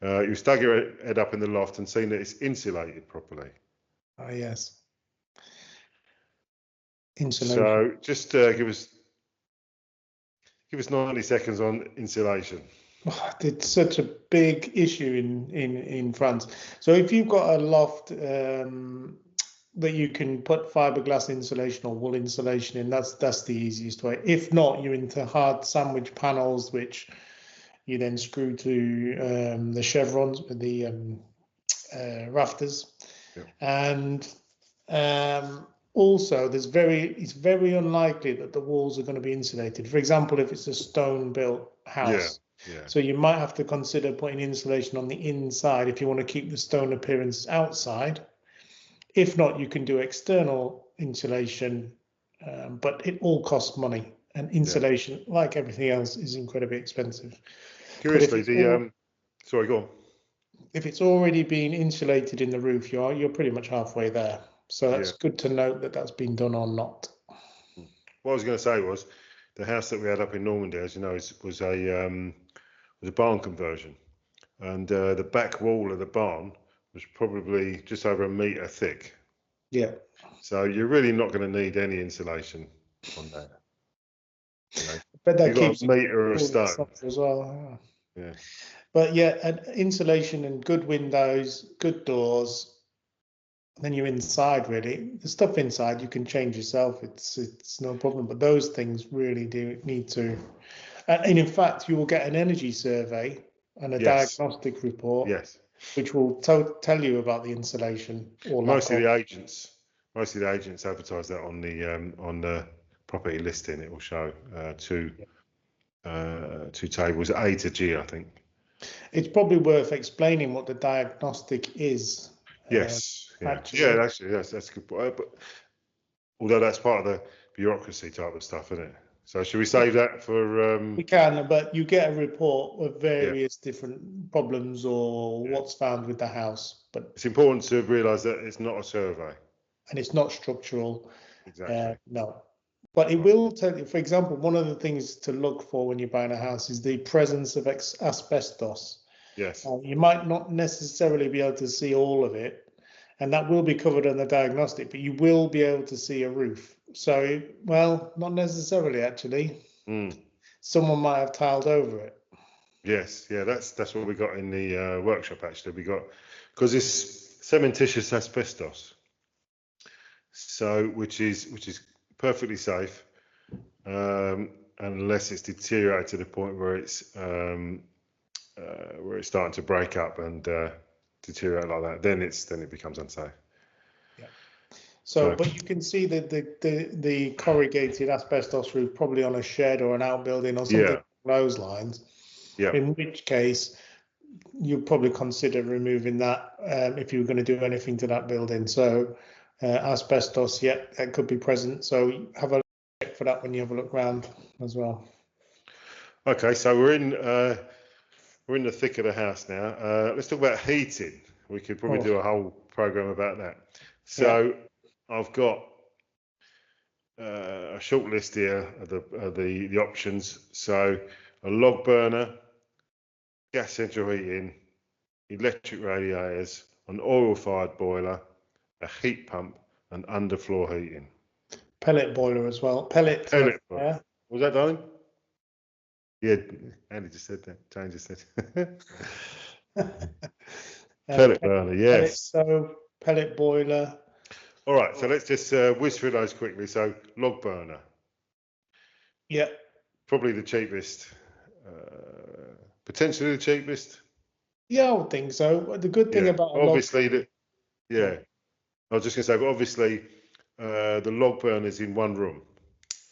You stuck your head up in the loft and seen that it's insulated properly. oh yes, insulation. So just give us 90 seconds on insulation. Oh, it's such a big issue in France. So if you've got a loft that you can put fiberglass insulation or wool insulation in, that's the easiest way. If not, you're into hard sandwich panels, which you then screw to the chevrons with the rafters, Yeah. and also it's very unlikely that the walls are going to be insulated. For example, if it's a stone built house. Yeah. So you might have to consider putting insulation on the inside if you want to keep the stone appearance outside. If not, you can do external insulation, but it all costs money. And insulation, like everything else, is incredibly expensive. But Curiously, sorry, go on. if it's already been insulated in the roof, you're pretty much halfway there. So that's good to note that that's been done or not. What I was going to say was the house that we had up in Normandy, as you know, was a barn conversion, and the back wall of the barn was probably just over 1 metre thick. Yeah. So you're really not going to need any insulation on that. You know, But that you've got keeps a it metre of cool and stone. soft as well. Yeah. But yeah, and insulation and good windows, good doors. Then you're inside really. The stuff inside you can change yourself. It's no problem. But those things really do need to. And in fact, you will get an energy survey and a Yes. diagnostic report, Yes. which will tell you about the insulation or lack Most of of. the agents advertise that on the property listing. It will show two tables, A to G, I think. It's probably worth explaining what the diagnostic is. Yes, Actually. yeah, actually, that's a good point. But although that's part of the bureaucracy type of stuff, isn't it? So should we save that for? We can, but you get a report of Yeah, various different problems or yeah. what's found with the house, but It's important to realise that it's not a survey. and it's not structural. Exactly. No, but it Right. will tell you. For example, one of the things to look for when you're buying a house is the presence of asbestos. Yes. You might not necessarily be able to see all of it, and that will be covered on the diagnostic, but you will be able to see a roof. So, well, not necessarily actually. Mm. Someone might have tiled over it. Yes. Yeah. That's what we got in the workshop. Actually, we got because it's cementitious asbestos, so which is perfectly safe, unless it's deteriorated to the point where it's starting to break up and deteriorate like that. Then it becomes unsafe. Yeah. So, but you can see that the corrugated asbestos roof probably on a shed or an outbuilding or something Yeah. along those lines. Yeah. In which case, you'd probably consider removing that if you were going to do anything to that building. So, asbestos, yeah, that could be present. So have a check for that when you have a look around as well. Okay, so we're in the thick of the house now. Let's talk about heating. We could probably do a whole program about that. So I've got a short list here of the options. So a log burner, gas central heating, electric radiators, an oil-fired boiler, a heat pump, and underfloor heating. Pellet boiler as well. Pellet. Boiler. Yeah. Was that done? Yeah, Andy just said that. Jane just said. Pellet burner, yes. Pellet stove, pellet boiler. All right, so let's just whiz through those quickly. So log burner, Yeah. probably the cheapest, potentially the cheapest. Yeah, I would think so. The good thing Yeah, about a log. obviously yeah. I was just going to say, but obviously the log burner's in one room.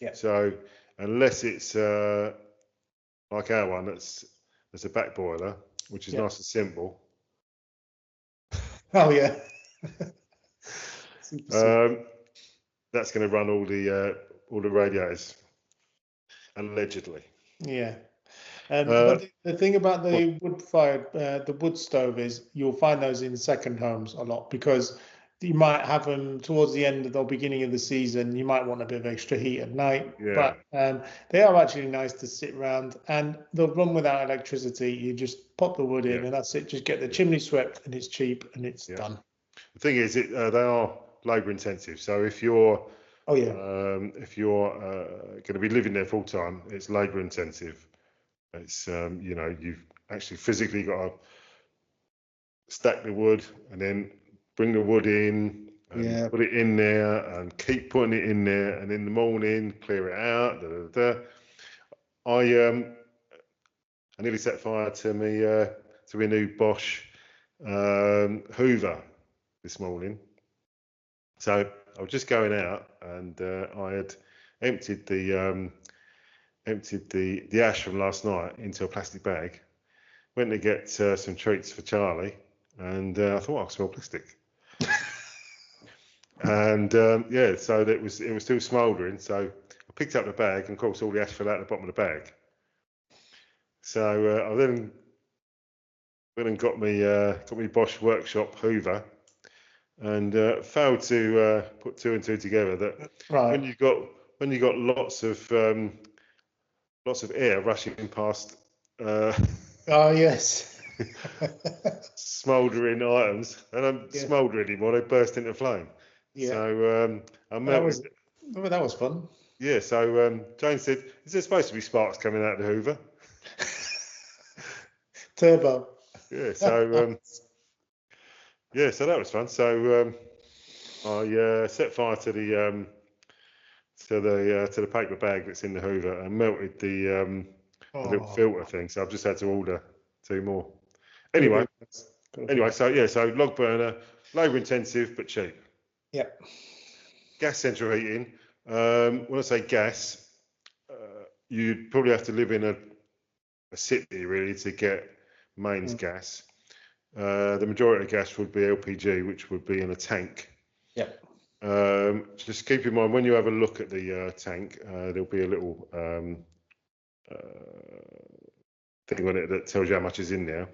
Yeah. So unless it's like our one, that's a back boiler, which is nice and simple. Oh yeah. That's going to run all the radiators. allegedly. Yeah. Uh, But the thing about the wood-fired, the wood stove is you'll find those in second homes a lot, because you might have them towards the end or beginning of the season. You might want a bit of extra heat at night, Yeah. but they are actually nice to sit around, and they'll run without electricity. You just pop the wood in, Yeah. and that's it. Just get the chimney swept, and it's cheap, and it's done. The thing is, they are labour intensive. So if you're Oh yeah. going to be living there full time, it's labour intensive. It's you've actually physically got to stack the wood and then bring the wood in and put it in there and keep putting it in there, and in the morning clear it out. I nearly set fire to me to a new Bosch Hoover this morning. So I was just going out, and I had emptied the ash from last night into a plastic bag. Went to get some treats for Charlie, and I thought I could smell plastic. And so it was still smouldering. So I picked up the bag, and of course all the ash fell out the bottom of the bag. So I then went and got me Bosch Workshop Hoover, and failed to put two and two together. That when you got lots of air rushing past. Oh yes. Smouldering items, and I'm smouldering anymore. They burst into flame. Yeah. So I melted. That was fun. Yeah. So Jane said, "Is there supposed to be sparks coming out of the Hoover?" Turbo. Yeah. So so that was fun. So I set fire to the paper bag that's in the Hoover and melted the little filter thing. So I've just had to order 2 more. Anyway, so log burner, labour intensive but cheap. Yeah. Gas central heating. When I say gas, you'd probably have to live in a city really to get mains gas. The majority of gas would be LPG, which would be in a tank. Yeah. Just keep in mind when you have a look at the tank, there'll be a little thing on it that tells you how much is in there.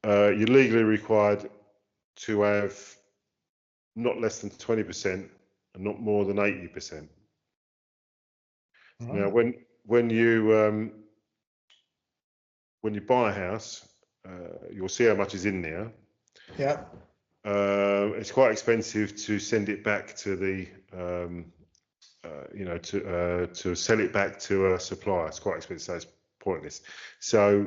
You're legally required to have not less than 20% and not more than 80%. Now, when you buy a house, you'll see how much is in there. Yeah. It's quite expensive to send it back to the to sell it back to a supplier. It's quite expensive, so it's pointless. So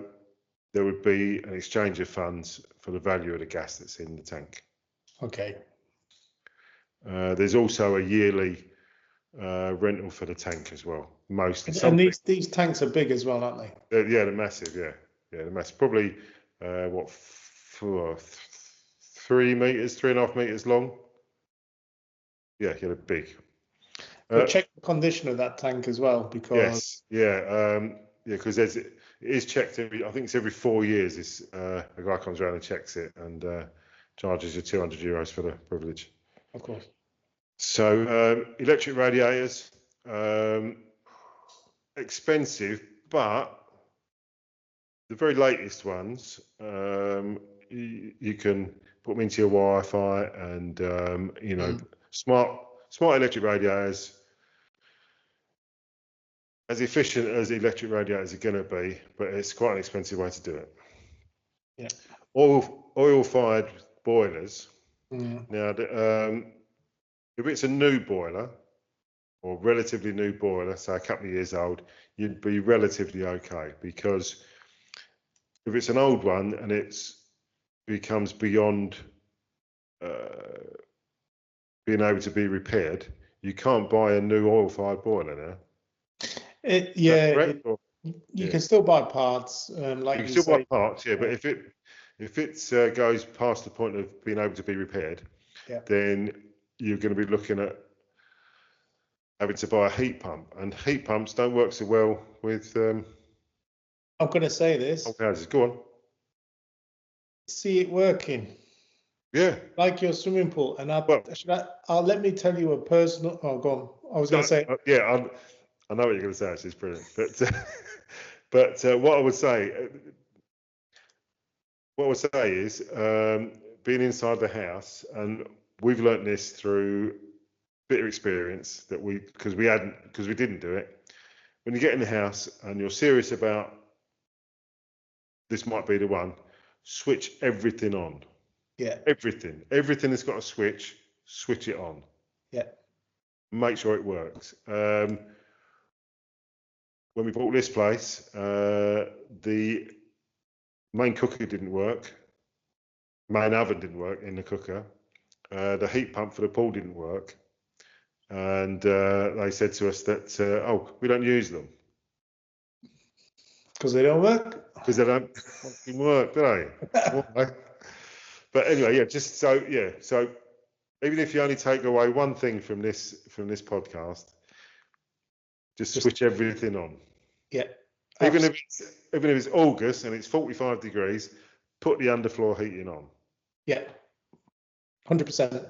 there would be an exchange of funds for the value of the gas that's in the tank. Okay. There's also a yearly rental for the tank as well. Mostly. And these tanks are big as well, aren't they? They're massive. Yeah, they're massive. Probably 3 meters, 3.5 meters long. Yeah, they're big. But check the condition of that tank as well, because because it is checked I think it's every 4 years. A guy comes around and checks it and charges you €200 for the privilege. Of course. So electric radiators, expensive, but the very latest ones, you can put them into your Wi-Fi, and smart electric radiators, as efficient as electric radiators are going to be, but it's quite an expensive way to do it. Yeah. Oil-fired boilers. Now, if it's a new boiler or relatively new boiler, so a couple of years old, you'd be relatively okay, because if it's an old one and it becomes beyond being able to be repaired, you can't buy a new oil-fired boiler now. You can still buy parts, like you can still buy parts, but if it goes past the point of being able to be repaired, then you're going to be looking at having to buy a heat pump, and heat pumps don't work so well with. I'm going to say this. Houses. Go on. See it working. Yeah. Like your swimming pool, and let me tell you a personal. Oh, go on. I was going to say. I I know what you're going to say. Actually, it's brilliant. But what I would say, is being inside the house, and we've learnt this through bitter experience that because we didn't do it. When you get in the house and you're serious about this might be the one, switch everything on. Yeah. Everything that's got a switch it on. Yeah. Make sure it works. When we bought this place, the main cooker didn't work. Main oven didn't work in the cooker. The heat pump for the pool didn't work. And they said to us that, we don't use them. Because they don't work? Because they don't fucking work, do they? But anyway, yeah, so even if you only take away one thing from this podcast, just switch everything on. Yeah. Even if it's August and it's 45 degrees, put the underfloor heating on. Yeah. 100%.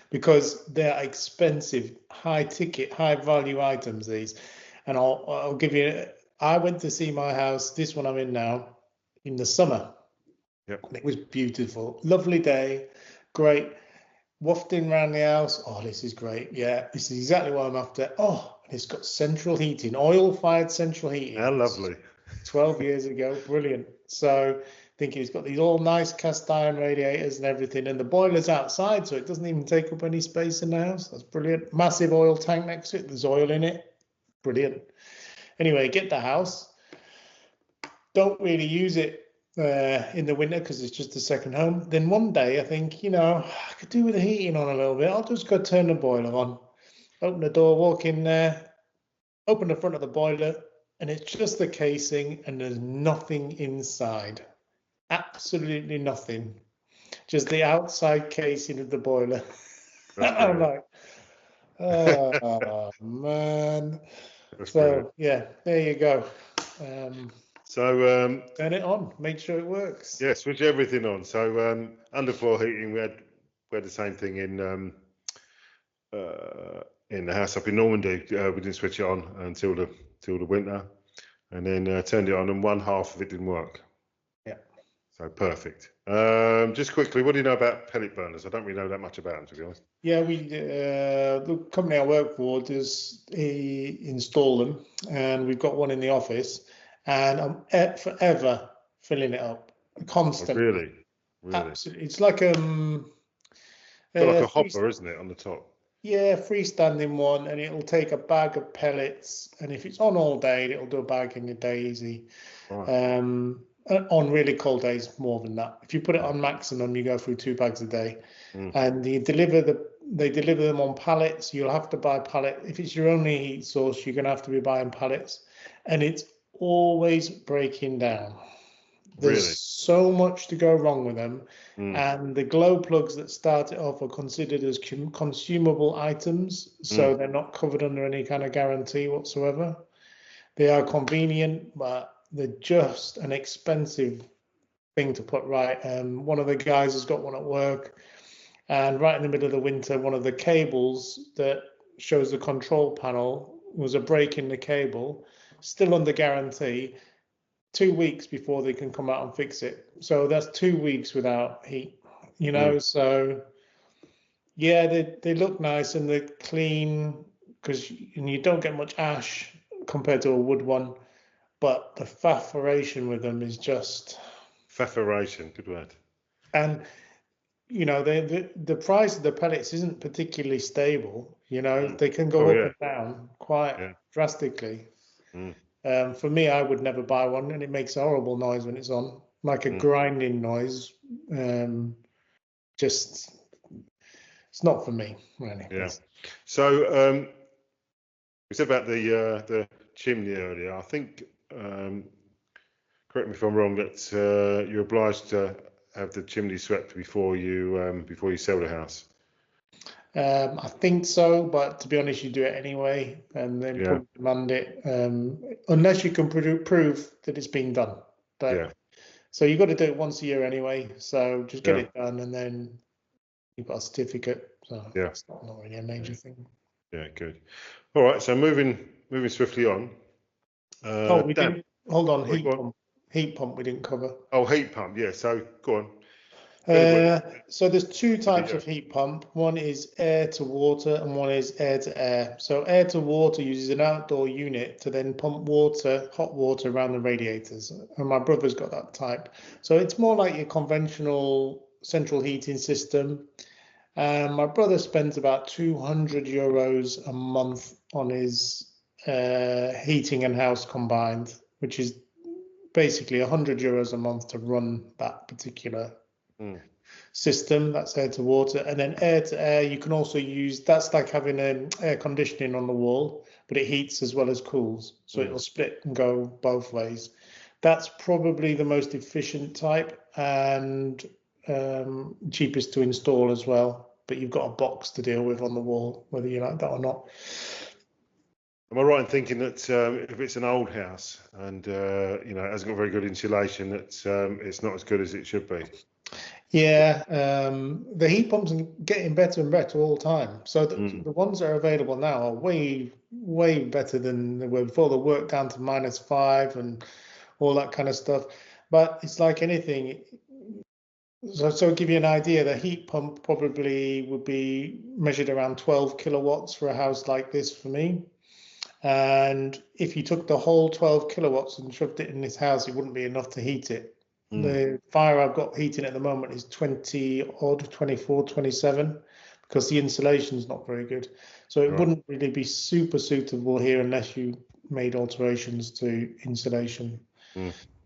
Because they're expensive, high ticket, high value items, these. And I'll give you, I went to see my house, this one I'm in now, in the summer. Yep. And it was beautiful. Lovely day. Great. Wafting around the house. Oh, this is great. Yeah, this is exactly what I'm after. Oh, and it's got central heating, oil-fired central heating. How lovely. 12 years ago. Brilliant. So thinking it's got these all nice cast iron radiators and everything, and the boiler's outside, so it doesn't even take up any space in the house. That's brilliant. Massive oil tank next to it. There's oil in it. Brilliant. Anyway, get the house. Don't really use it in the winter because it's just a second home. Then one day I think, I could do with the heating on a little bit. I'll just go turn the boiler on. Open the door, walk in there, open the front of the boiler, and it's just the casing and there's nothing inside. Absolutely nothing. Just the outside casing of the boiler. I'm like, oh man. That's so brilliant. Yeah, there you go. So turn it on, make sure it works. Yeah, switch everything on. So underfloor heating, we had the same thing in the house up in Normandy. We didn't switch it on until the winter, and then turned it on, and one half of it didn't work. Yeah. So perfect. Just quickly, what do you know about pellet burners? I don't really know that much about them, to be honest. Yeah, the company I work for does install them, and we've got one in the office, and I'm forever filling it up, constantly. Oh, really? Absolutely. It's like like a hopper, isn't it, on the top? Yeah, freestanding one, and it'll take a bag of pellets, and if it's on all day, it'll do a bag in a day easy. Right. On really cold days, more than that. If you put it on maximum, you go through 2 bags a day. And they deliver them on pallets. You'll have to buy pallet. If it's your only heat source, you're gonna have to be buying pallets, and it's always breaking down. There's so much to go wrong with them. And the glow plugs that start it off are considered as consumable items, so they're not covered under any kind of guarantee whatsoever. They are convenient, but they're just an expensive thing to put right. One of the guys has got one at work, and right in the middle of the winter, one of the cables that shows the control panel was a break in the cable, still under guarantee. 2 weeks before they can come out and fix it. So that's 2 weeks without heat, So yeah, they look nice and they're clean and you don't get much ash compared to a wood one, but the fafforation with them is just Fafforation, good word. And the price of the pellets isn't particularly stable. They can go up and down quite drastically. For me, I would never buy one, and it makes a horrible noise when it's on, like a grinding noise. Just, it's not for me, really. Yeah. So we said about the chimney earlier. I think, correct me if I'm wrong, that you're obliged to have the chimney swept before you sell the house. I think so, but to be honest, you do it anyway, and then probably demand it, unless you can prove that it's been done. But so you've got to do it once a year anyway. So just get it done, and then you've got a certificate. So it's not really a major thing. Yeah, good. All right. So moving moving swiftly on. We damp. didn't. Hold on, Sorry, heat pump. Heat pump we didn't cover. Oh, heat pump. Yeah. So go on. If anybody- So there's two types yeah. of heat pump. One is air to water and one is air to air. So air to water uses an outdoor unit to then pump water, hot water around the radiators. And my brother's got that type. So it's more like your conventional central heating system. My brother spends about €200 a month on his heating and house combined, which is basically €100 a month to run that particular system. That's air to water. And then air to air, you can also use, that's like having air conditioning on the wall, but it heats as well as cools. So it'll split and go both ways. That's probably the most efficient type and cheapest to install as well. But you've got a box to deal with on the wall, whether you like that or not. Am I right in thinking that if it's an old house and it hasn't got very good insulation, that it's not as good as it should be? Yeah, the heat pumps are getting better and better all the time. So the ones that are available now are way, way better than they were before. They work down to -5 and all that kind of stuff. But it's like anything. So to give you an idea, the heat pump probably would be measured around 12 kilowatts for a house like this for me. And if you took the whole 12 kilowatts and shoved it in this house, it wouldn't be enough to heat it. The fire I've got heating at the moment is 20 odd, 24, 27, because the insulation is not very good. So it wouldn't really be super suitable here unless you made alterations to insulation.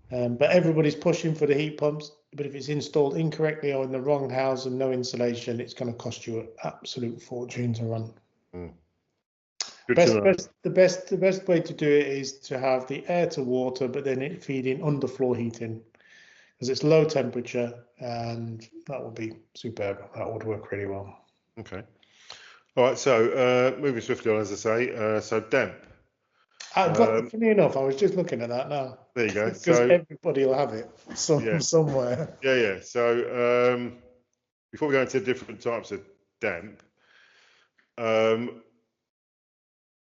But everybody's pushing for the heat pumps. But if it's installed incorrectly or in the wrong house and no insulation, it's going to cost you an absolute fortune to run. The best way to do it is to have the air to water, but then it feeding underfloor heating, because it's low temperature, and that would be superb. That would work really well. Okay. All right. So moving swiftly on, as I say, so damp. Funny enough, I was just looking at that now. There you go. Because everybody will have it somewhere. Yeah. So before we go into different types of damp,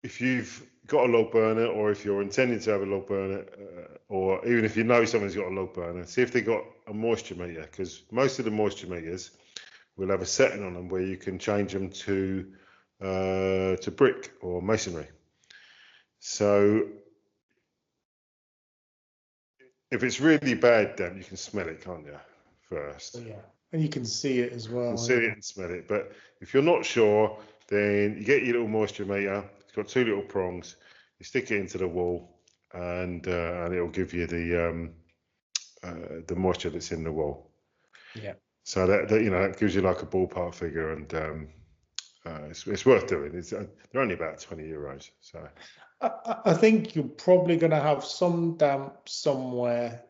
if you've got a log burner, or if you're intending to have a log burner, or even if you know someone's got a log burner, see if they've got a moisture meter, because most of the moisture meters will have a setting on them where you can change them to brick or masonry. So if it's really bad damp, you can smell it, can't you? First. Yeah, and you can see it as well. You can see it and smell it. But if you're not sure, then you get your little moisture meter. It's got two little prongs. You stick it into the wall, and it'll give you the moisture that's in the wall. Yeah. So that gives you like a ballpark figure, and it's worth doing. They're only about €20. So I think you're probably going to have some damp somewhere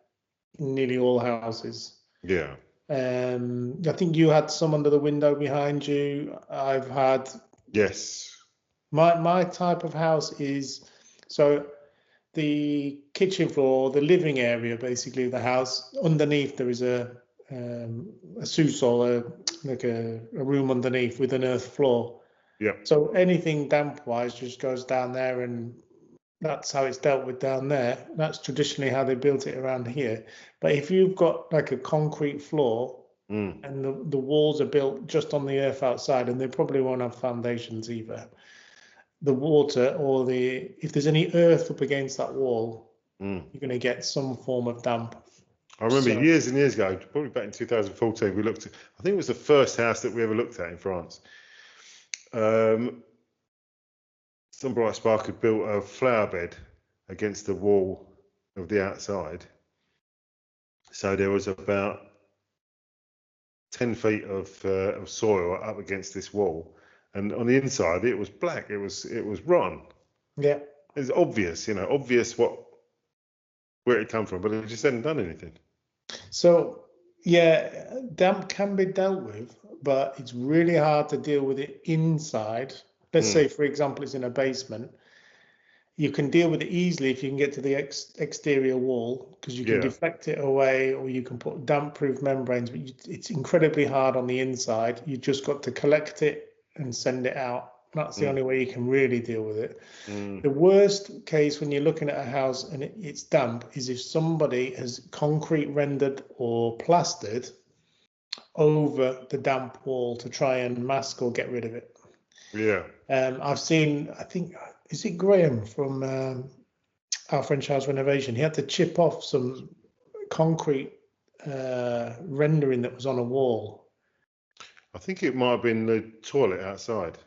in nearly all houses. Yeah. I think you had some under the window behind you. I've had. Yes. My type of house is, so the kitchen floor, the living area basically of the house, underneath there is a sous-sol, like a room underneath with an earth floor. Yeah. So anything damp-wise just goes down there, and that's how it's dealt with down there. That's traditionally how they built it around here. But if you've got like a concrete floor and the walls are built just on the earth outside, and they probably won't have foundations either, the water or if there's any earth up against that wall, you're going to get some form of damp. I remember years and years ago, probably back in 2014, we looked at, I think it was the first house that we ever looked at in France. Some bright spark had built a flower bed against the wall of the outside. So there was about 10 feet of soil up against this wall. And on the inside, it was black. It was rotten. Yeah, it's obvious, obvious where it come from, but it just hadn't done anything. So yeah, damp can be dealt with, but it's really hard to deal with it inside. Let's say, for example, it's in a basement. You can deal with it easily if you can get to the exterior wall, because you can deflect it away, or you can put damp-proof membranes. But it's incredibly hard on the inside. You just got to collect it and send it out. That's the only way you can really deal with it. Mm. The worst case when you're looking at a house and it's damp is if somebody has concrete rendered or plastered over the damp wall to try and mask or get rid of it. Yeah. I've seen, I think, is it Graham from our French house renovation? He had to chip off some concrete rendering that was on a wall. I think it might have been the toilet outside.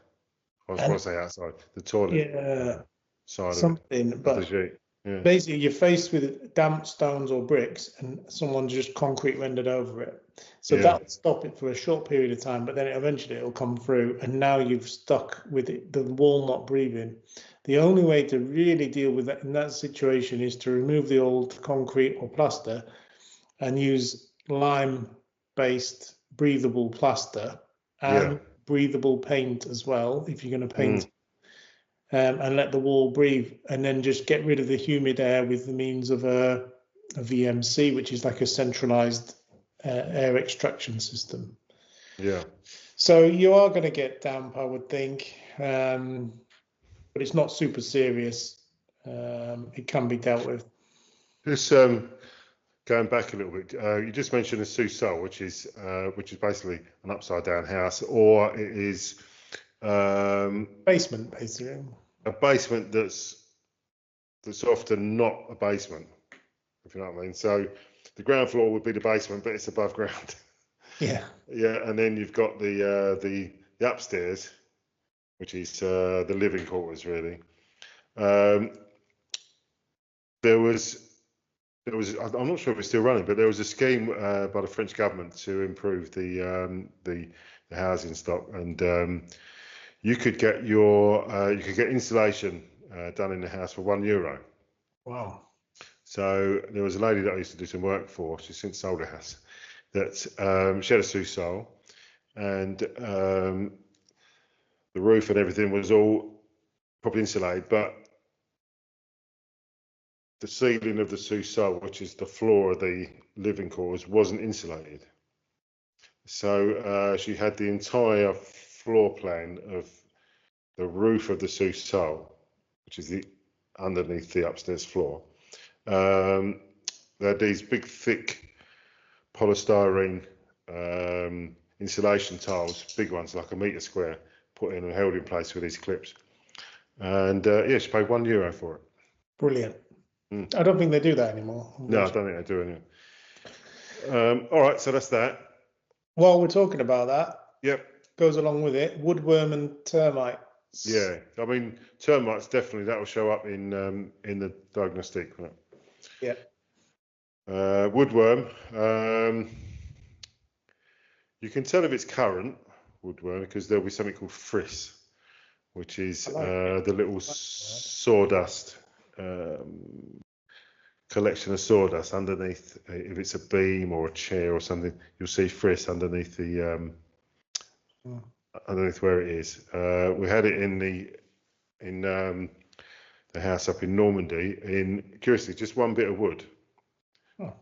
I was going to say outside, the toilet Yeah, side something, of the but sheet. Yeah. basically you're faced with damp stones or bricks and someone just concrete rendered over it. So Yeah. that'll stop it for a short period of time, but then eventually it'll come through and now you've stuck with it, the wall not breathing. The only way to really deal with that in that situation is to remove the old concrete or plaster and use lime-based breathable plaster and Yeah. breathable paint as well, if you're going to paint, Mm. and let the wall breathe, and then just get rid of the humid air with the means of a VMC, which is like a centralized air extraction system. Yeah. So you are going to get damp, I would think, but it's not super serious. It can be dealt with. Just going back a little bit, you just mentioned a sous-sol, which is basically an upside down house, or it is Basement, basically. a basement that's often not a basement, if you know what I mean. So the ground floor would be the basement, but it's above ground. Yeah. Yeah, and then you've got the upstairs, which is the living quarters, really. There was I'm not sure if it's still running, but there was a scheme by the French government to improve the housing stock, and you could get insulation done in the house for €1. Wow. So there was a lady that I used to do some work for. She's since sold her house. That she had a sous-sol, and the roof and everything was all properly insulated, but the ceiling of the sous-sol, which is the floor of the living quarters, wasn't insulated. So she had the entire floor plan of the roof of the sous-sol, which is underneath the upstairs floor. They had these big, thick polystyrene insulation tiles, big ones, like a metre square, put in and held in place with these clips. And yeah, she paid €1 for it. Brilliant. I don't think they do that anymore. No, I don't think they do anymore. All right, so that's that. While we're talking about that, Yep. goes along with it, woodworm and termites. Yeah, I mean termites definitely, that will show up in the diagnostic. Right? Yeah. Woodworm. You can tell if it's current woodworm because there'll be something called friss, which is the little sawdust collection of sawdust underneath. If it's a beam or a chair or something, you'll see friss underneath the underneath where it is. We had it in the house up in Normandy. Curiously, just one bit of wood. Oh.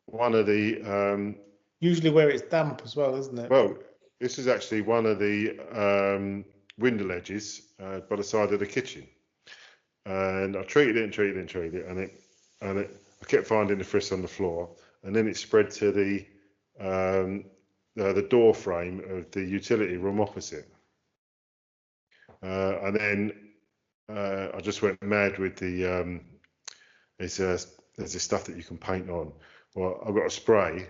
One of the usually where it's damp as well, isn't it? Well, this is actually one of the window ledges by the side of the kitchen, and I treated it, and I kept finding the friss on the floor, and then it spread to the door frame of the utility room opposite, and then I just went mad with the there's this stuff that you can paint on. Well, I've got a spray,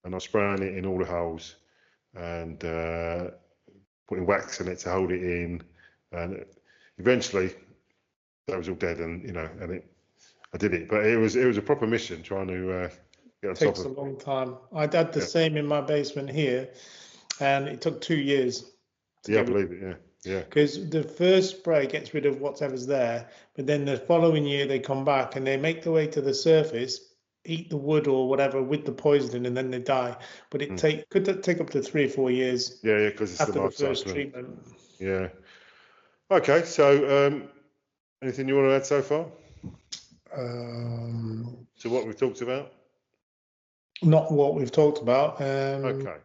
and I'm spraying it in all the holes, and putting wax in it to hold it in, and eventually that was all dead, and I did it, but it was a proper mission trying to get on top of it. Takes a long time. I did the same in my basement here, and it took 2 years. Yeah, I believe it. Yeah. Because the first spray gets rid of whatever's there, but then the following year they come back and they make their way to the surface, eat the wood or whatever with the poisoning, and then they die. But it could take up to 3 or 4 years. Yeah, because it's after the first treatment. Yeah. Okay, so anything you want to add so far? To what we've talked about? Not what we've talked about. Okay.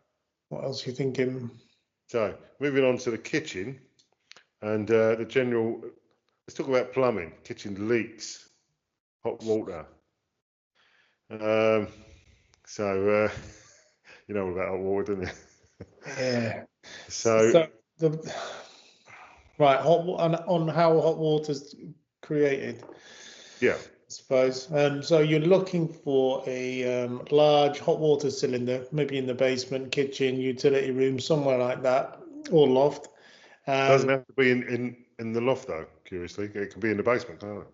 What else are you thinking? So moving on to the kitchen. And let's talk about plumbing, kitchen leaks, hot water. Um, so you know all about hot water, don't you? Yeah. So So the right on how hot water's created, yeah, I suppose. So you're looking for a large hot water cylinder, maybe in the basement, kitchen, utility room, somewhere like that, or loft. doesn't Um, have to be in the loft though. Curiously, it can be in the basement, can't it?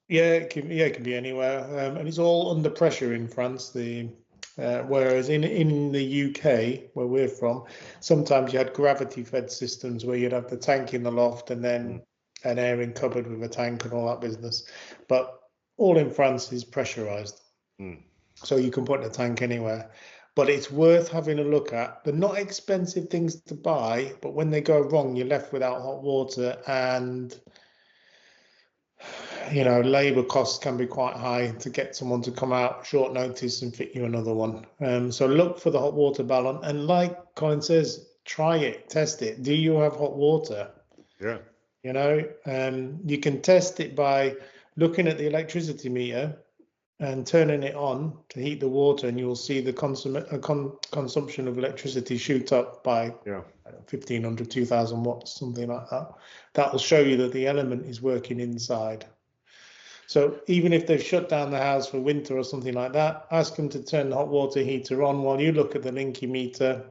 yeah, it can be anywhere, and it's all under pressure in France. Whereas in the UK, where we're from, sometimes you had gravity-fed systems where you'd have the tank in the loft and Mm, then an airing cupboard with a tank and all that business. But all in France is pressurized, mm. so you can put the tank anywhere. But it's worth having a look at. They're not expensive things to buy, but when they go wrong, you're left without hot water and labor costs can be quite high to get someone to come out short notice and fit you another one. So look for the hot water balance. And like Colin says, try it, test it. Do you have hot water? Yeah, You can test it by looking at the electricity meter and turning it on to heat the water, and you'll see the consumption of electricity shoot up by yeah, 1,500, 2,000 watts, something like that. That will show you that the element is working inside. So even if they've shut down the house for winter or something like that, ask them to turn the hot water heater on while you look at the Linky meter,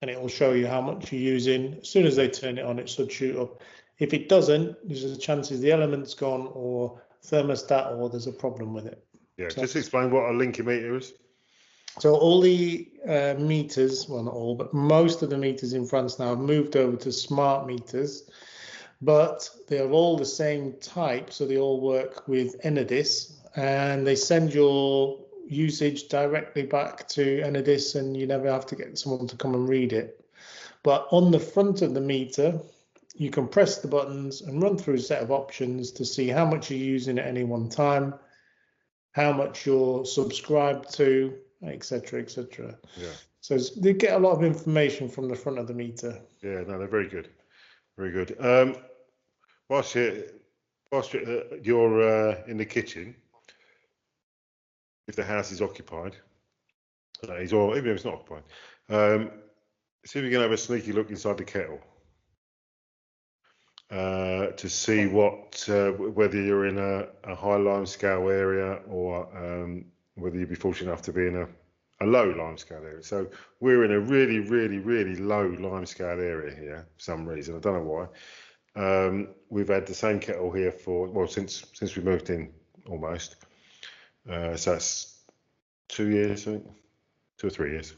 and it will show you how much you're using. As soon as they turn it on, it should shoot up. If it doesn't, there's a chance the element's gone or thermostat or there's a problem with it. yeah. So, Just explain what a linky meter is. so all the meters, well, not all, but most of the meters in France now have moved over to smart meters, but they are all the same type, so they all work with Enedis, and they send your usage directly back to Enedis, and you never have to get someone to come and read it. But on the front of the meter, you can press the buttons and run through a set of options to see how much you're using at any one time, how much you're subscribed to, etc., etc. Yeah, So they get a lot of information from the front of the meter. yeah. No, they're very good, very good. Whilst you're in the kitchen, if the house is occupied, or even if it's not occupied, um, see if you can have a sneaky look inside the kettle to see whether you're in a high lime scale area or whether you'd be fortunate enough to be in a low lime scale area. So we're in a really, really, really low lime scale area here for some reason. I don't know why. We've had the same kettle here since we moved in almost. So that's 2 years, I think, 2 or 3 years,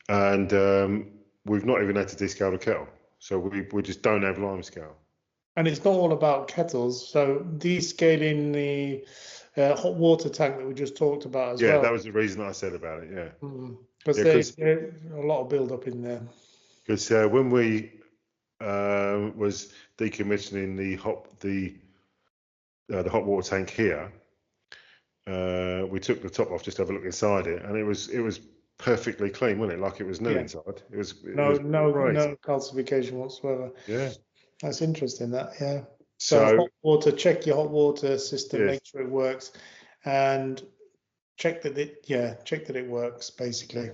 and we've not even had to descale the kettle. So we just don't have lime scale. And it's not all about kettles. So descaling the hot water tank that we just talked about as Yeah, well, that was the reason I said about it. Yeah, because yeah, there's a lot of build up in there. because when we was decommissioning the hot water tank here, we took the top off just to have a look inside it, and it was perfectly clean, wasn't it? Like it was new Yeah, inside. It no, was no, great. no calcification whatsoever. Yeah. That's interesting. That yeah. So So hot water, check your hot water system, yes, make sure it works, and check that it works. Basically,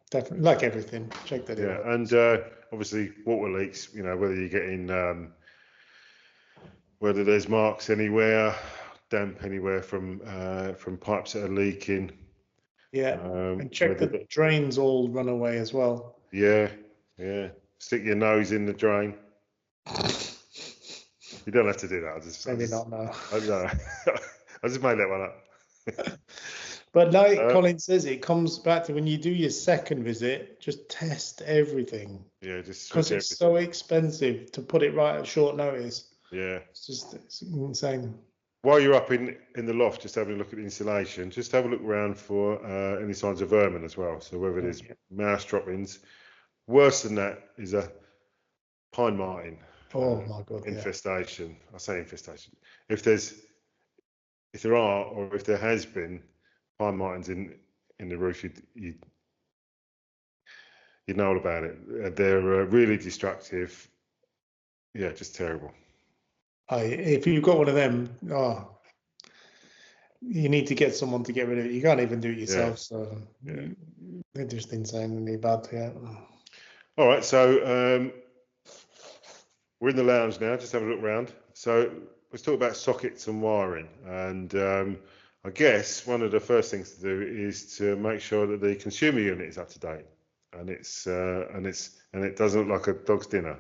definitely like everything, check that it yeah, works. and obviously water leaks. Whether you're getting whether there's marks anywhere, damp anywhere from pipes that are leaking. Yeah, and check Whether that the drains all run away as well. yeah, yeah. Stick your nose in the drain. You don't have to do that. Maybe not now. I don't know. I just made that one up. But like Uh, Colin says, it comes back to when you do your second visit, just test everything yeah, just because switch it's so everything. expensive to put it right at short notice. Yeah. It's insane. While you're up in the loft, just having a look at the insulation, just have a look around for any signs of vermin as well. So whether there's Yeah. mouse droppings, worse than that is a pine marten Oh my God, yeah. infestation. I say infestation. If there are or if there has been pine martens in the roof, you know all about it. They're really destructive. Yeah, just terrible. If you've got one of them, you need to get someone to get rid of it. You can't even do it Yeah, yourself, so yeah. they're just insanely bad. Yeah. All right, so we're in the lounge now, just have a look around. So let's talk about sockets and wiring. And I guess one of the first things to do is to make sure that the consumer unit is up to date, and it doesn't look like a dog's dinner.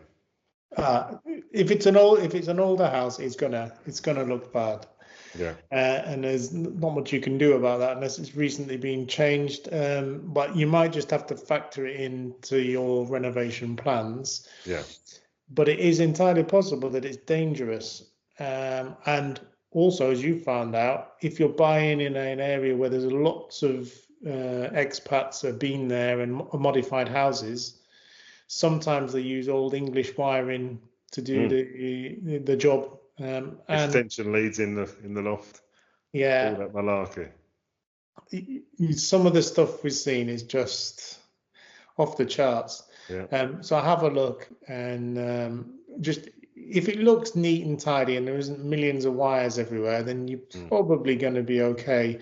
If it's an older house, it's gonna look bad. Yeah. And there's not much you can do about that unless it's recently been changed. But you might just have to factor it into your renovation plans. Yeah. But it is entirely possible that it's dangerous. And also, as you found out, if you're buying in an area where there's lots of expats have been there and modified houses, sometimes they use old English wiring to do the job. And Extension leads in the loft. All yeah, that malarkey. some of the stuff we've seen is just off the charts. Yeah. So I have a look, and just if it looks neat and tidy and there isn't millions of wires everywhere, then you're probably going to be okay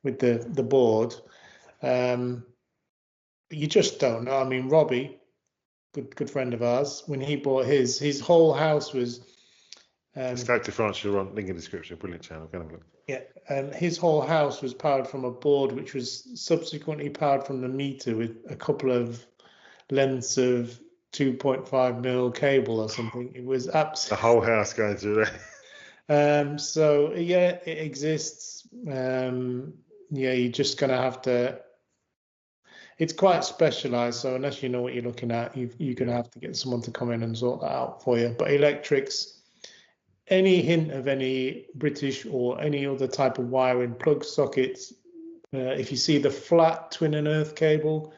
with the board. But you just don't know. I mean, Robbie, good friend of ours, when he bought his whole house was Escape to France, you're on, link in the description, brilliant channel, go and have a look. yeah, his whole house was powered from a board which was subsequently powered from the meter with a couple of lengths of 2.5 mil cable or something. It was The absolutely. whole house going through there. So yeah, it exists. Yeah, you're just gonna have to. It's quite specialized, so unless you know what you're looking at, you're gonna have to get someone to come in and sort that out for you. But electrics, any hint of any British or any other type of wiring, plug sockets, if you see the flat twin and earth cable,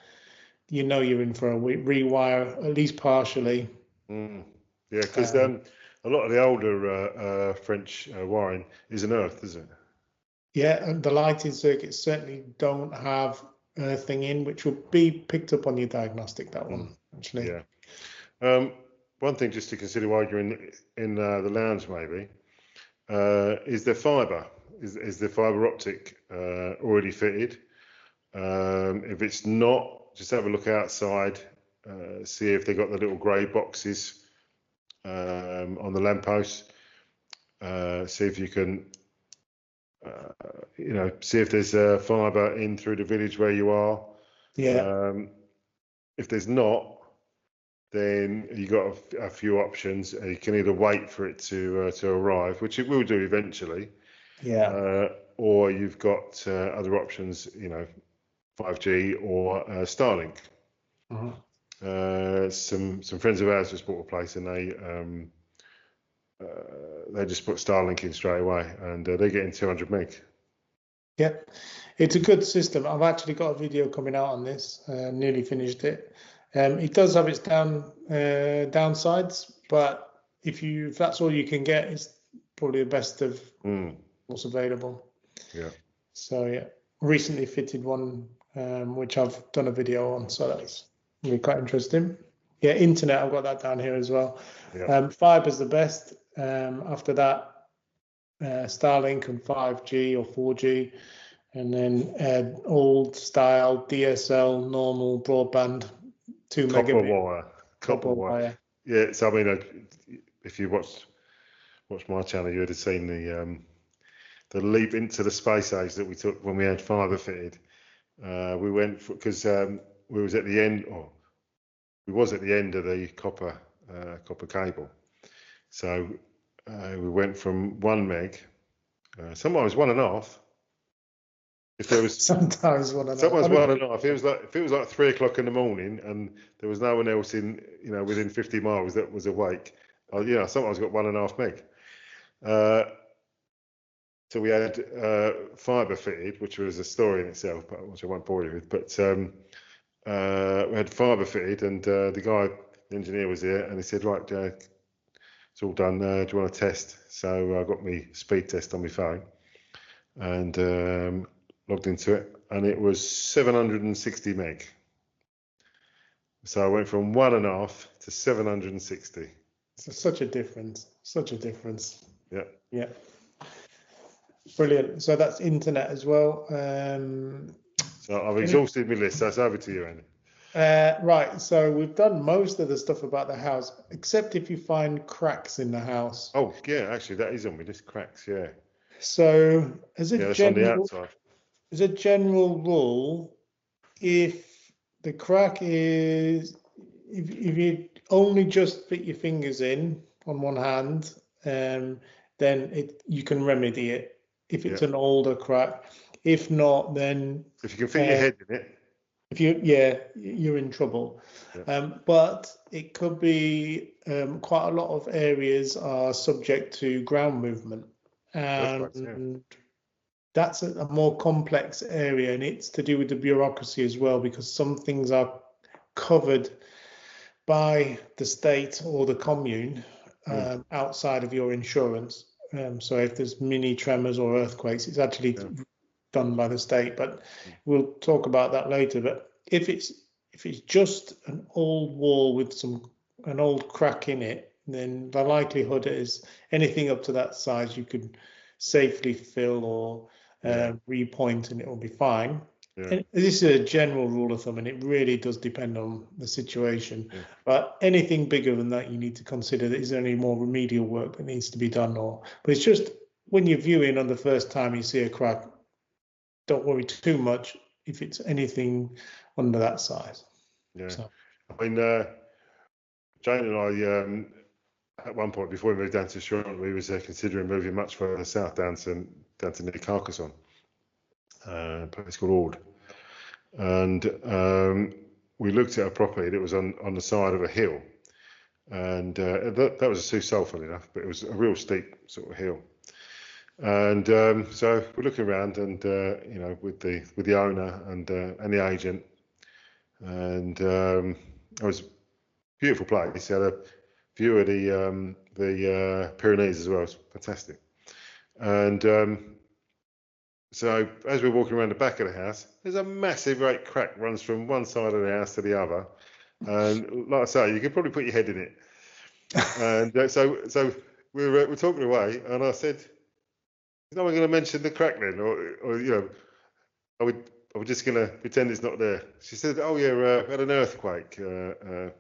you know you're in for a rewire, at least partially. Yeah, because a lot of the older French wiring is an earth, isn't it? Yeah, and the lighting circuits certainly don't have earthing in, which will be picked up on your diagnostic, that one, actually. Yeah. One thing just to consider while you're in the lounge, maybe, is there fibre? Is the fibre optic already fitted? If it's not, just have a look outside, see if they've got the little grey boxes on the lampposts. See if you can, see if there's fibre in through the village where you are. Yeah. If there's not, then you've got a few options. You can either wait for it to arrive, which it will do eventually. Yeah. Or you've got other options, 5G or Starlink. Some friends of ours just bought a place and they just put Starlink in straight away, and they're getting 200 meg. Yeah, it's a good system. I've actually got a video coming out on this. Nearly finished it. It does have its downsides, but if that's all you can get, it's probably the best of what's available. Yeah. So yeah, recently fitted one, which I've done a video on. So that's really quite interesting. Yeah, internet, I've got that down here as well. Yeah. Fiber's the best. After that, Starlink and 5G or 4G, and then old style DSL normal broadband, 2 Copper megabit wire. Copper wire. Yeah. So I mean, if you watch my channel, you would have seen the leap into the space age that we took when we had fibre fitted. We went because we was at the end, or we was at the end of the copper cable. So we went from 1 meg, sometimes 1.5. If there was sometimes 1.5. Sometimes 1.5. If it was like 3 o'clock in the morning and there was no one else within 50 miles that was awake, sometimes got 1.5 meg. So we had fibre fitted, which was a story in itself, but which I won't bore you with. But we had fibre fitted, and the engineer was here, and he said, "Right, it's all done. Do you want to test?" So I got my speed test on my phone, and logged into it, and it was 760 meg. So I went from 1.5 to 760. It's such a difference. Such a difference. Yeah. Yeah. Brilliant. So that's internet as well. So I've exhausted my list. That's over to you, Andy. Right. So we've done most of the stuff about the house, except if you find cracks in the house. Oh, yeah, actually, that is on my list. Cracks, yeah. So Yeah, that's on the outside. as a general rule, if the crack is, if you only just fit your fingers in on one hand, then you can remedy it if it's Yeah. an older crack. If not, then If you can fit your head in it. if you're in trouble. Yeah. But it could be quite a lot of areas are subject to ground movement, Earthquakes, yeah. and that's a more complex area, and it's to do with the bureaucracy as well, because some things are covered by the state or the commune outside of your insurance. So if there's mini tremors or earthquakes, it's actually done by the state. But we'll talk about that later. But if it's just an old wall with an old crack in it, then the likelihood is anything up to that size you could safely fill or repoint, and it will be fine. Yeah. And this is a general rule of thumb, and it really does depend on the situation. Yeah. But anything bigger than that, you need to consider that is there any more remedial work that needs to be done, but it's just when you're viewing on the first time you see a crack, don't worry too much if it's anything under that size. Yeah. So. I mean, Jane and I, at one point before we moved down to Shoreham, we was considering moving much further south down to near Carcassonne, a place called Ord. And we looked at a property that was on the side of a hill, and that was a sous-sol, funny enough, but it was a real steep sort of hill. And so we're looking around, and with the owner and the agent, and it was a beautiful place. It had a view of the Pyrenees as well. It's fantastic. And so as we're walking around the back of the house, there's a massive great crack runs from one side of the house to the other, and like I say, you could probably put your head in it. And so we're talking away, and I said, "Is no one going to mention the crack then, or are we just going to pretend it's not there?" She said, "Oh yeah, we had an earthquake a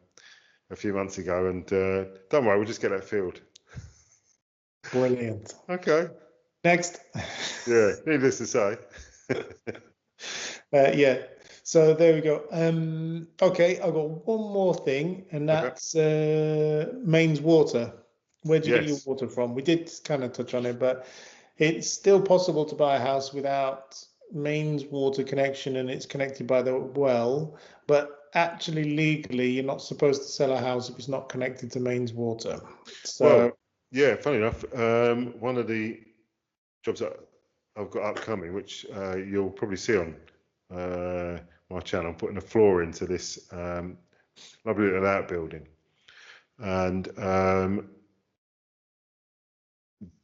few months ago, and don't worry, we'll just get that filled." Brilliant. Okay. Next. Yeah, needless to say. Yeah. So there we go. Okay, I've got one more thing, and that's mains water. Where do you get your water from? We did kind of touch on it, but it's still possible to buy a house without mains water connection, and it's connected by the well. But actually, legally, you're not supposed to sell a house if it's not connected to mains water. So, well, yeah, funny enough, one of the jobs that I've got upcoming, which you'll probably see on my channel, I'm putting a floor into this lovely little outbuilding, and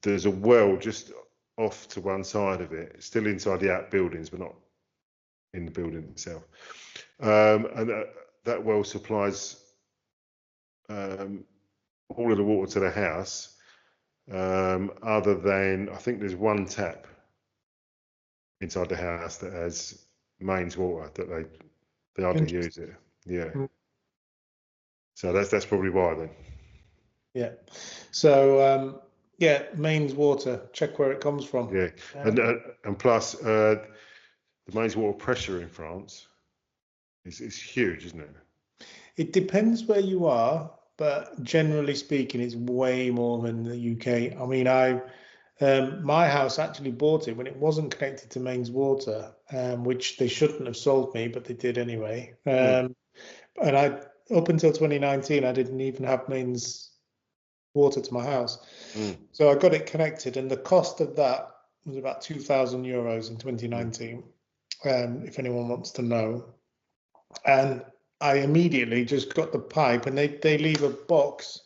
there's a well just off to one side of it, still inside the outbuildings, but not in the building itself. And that well supplies all of the water to the house, other than I think there's one tap inside the house that has mains water that they hardly use it. Yeah. So that's probably why then. Yeah. So mains water. Check where it comes from. Yeah. And plus the mains water pressure in France is huge, isn't it? It depends where you are, but generally speaking, it's way more than the UK. I mean, my house actually bought it when it wasn't connected to mains water, which they shouldn't have sold me, but they did anyway. And up until 2019, I didn't even have mains water to my house. So I got it connected, and the cost of that was about €2,000 in 2019, if anyone wants to know. And I immediately just got the pipe, and they leave a box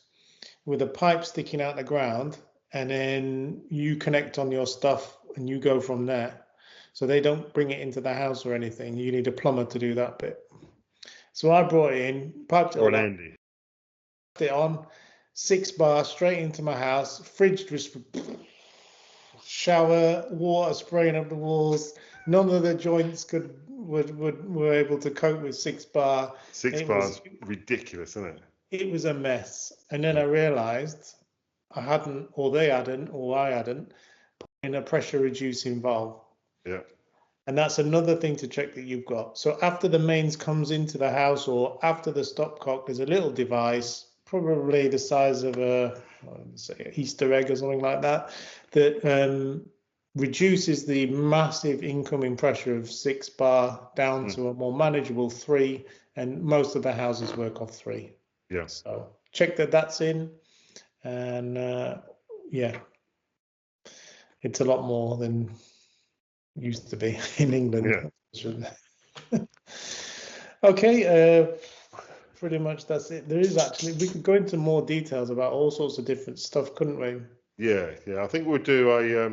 with a pipe sticking out the ground, and then you connect on your stuff and you go from there. So they don't bring it into the house or anything. You need a plumber to do that bit. So I brought it in, piped it all up, it on, 6 bar straight into my house, fridge just shower, water spraying up the walls. None of the joints were able to cope with 6 bar. 6 bars, ridiculous, isn't it? It was a mess. And then I realised I hadn't, or they hadn't, or I hadn't, put in a pressure reducing valve. Yeah. And that's another thing to check that you've got. So after the mains comes into the house or after the stopcock, there's a little device, probably the size of say an Easter egg or something like that, that reduces the massive incoming pressure of 6 bar down to a more manageable 3. And most of the houses work off 3. Yeah. So check that that's in. And yeah, it's a lot more than used to be in England. Yeah. Okay, pretty much that's it. There is actually, we could go into more details about all sorts of different stuff, couldn't we? Yeah. I think we'll do a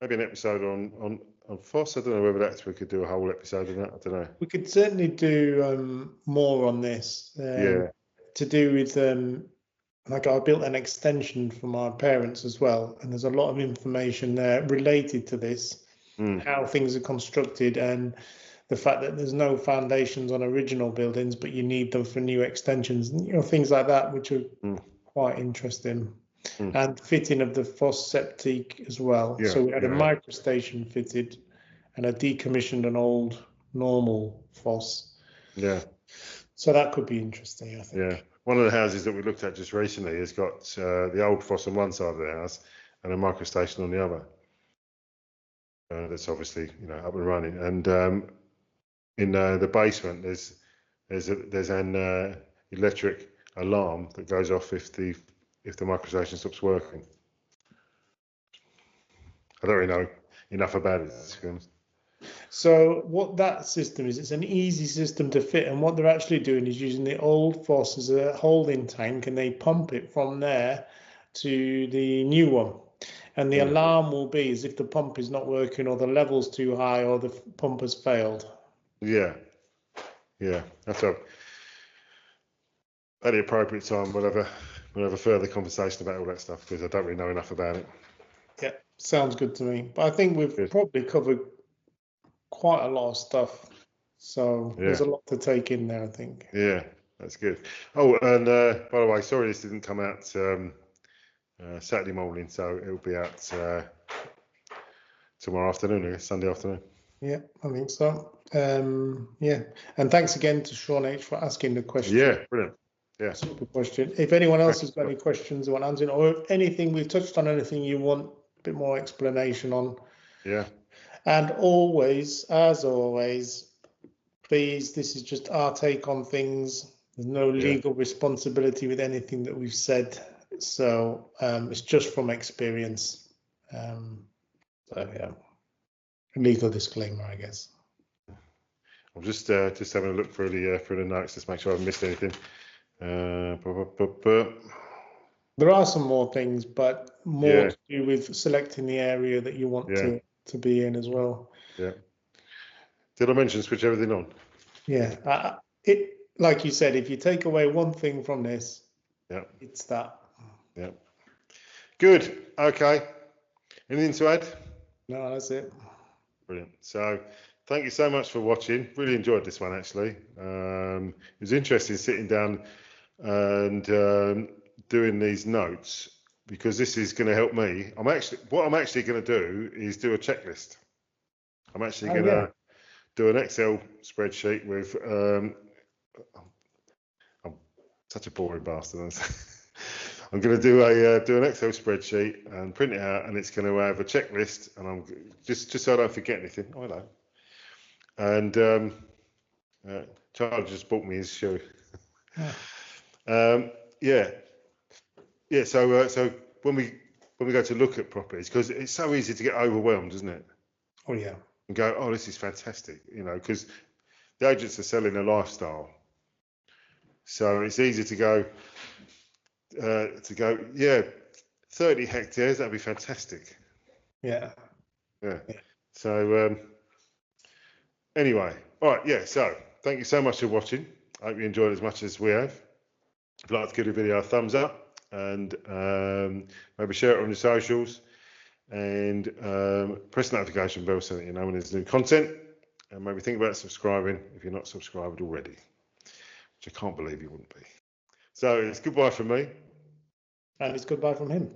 maybe an episode on Fosse. I don't know whether we could do a whole episode on that. I don't know. We could certainly do more on this. To do with like I built an extension for my parents as well, and there's a lot of information there related to this, how things are constructed, and the fact that there's no foundations on original buildings, but you need them for new extensions, and things like that, which are quite interesting. And fitting of the Fosse Septique as well. So we had a microstation fitted, and I decommissioned an old normal fosse. Yeah. So that could be interesting, I think. Yeah. One of the houses that we looked at just recently has got the old fosse on one side of the house and a microstation on the other. That's obviously up and running. And in the basement there's an electric alarm that goes off if the microstation stops working. I don't really know enough about it, to be honest. So what that system is, it's an easy system to fit, and what they're actually doing is using the old fosse as a holding tank, and they pump it from there to the new one. And the alarm will be as if the pump is not working, or the level's too high, or the pump has failed. Yeah. That's at the appropriate time we'll have a further conversation about all that stuff, because I don't really know enough about it. Yeah, sounds good to me. But I think we've probably covered quite a lot of stuff. So there's a lot to take in there, I think. Yeah, that's good. Oh, and by the way, sorry this didn't come out Saturday morning, so it'll be out tomorrow afternoon, I guess, Sunday afternoon. Yeah, I think so. And thanks again to Sean H for asking the question. Yeah, brilliant. Yeah. Super question. If anyone else has got any questions they want answering, or if anything we've touched on, anything you want a bit more explanation on. Yeah. And always, as always, please, this is just our take on things. There's no legal responsibility with anything that we've said. So it's just from experience. Legal disclaimer, I guess. I'm just having a look through the notes, just make sure I haven't missed anything. There are some more things, but more to do with selecting the area that you want to be in as well. Yeah. Did I mention switch everything on? Yeah. It, like you said, if you take away one thing from this, it's that. Yeah. Good. Okay. Anything to add? No, that's it. Brilliant. So thank you so much for watching. Really enjoyed this one, actually. It was interesting sitting down and doing these notes, because this is going to help me. What I'm actually going to do is do a checklist. I'm actually going to do an Excel spreadsheet with. I'm such a boring bastard. I'm going to do an Excel spreadsheet and print it out, and it's going to have a checklist, and I'm just so I don't forget anything. Oh, hello. And Charlie just bought me his shoe. So when we go to look at properties, because it's so easy to get overwhelmed, isn't it? Oh yeah. And go, oh, this is fantastic, because the agents are selling a lifestyle, so it's easy to go. 30 hectares, that'd be fantastic. Yeah. So anyway, all right. Yeah. So thank you so much for watching. I hope you enjoyed as much as we have. If you'd like to give the video a thumbs up and maybe share it on your socials, and press the notification bell so that you know when there's new content, and maybe think about subscribing if you're not subscribed already, which I can't believe you wouldn't be. So it's goodbye from me. And it's goodbye from him.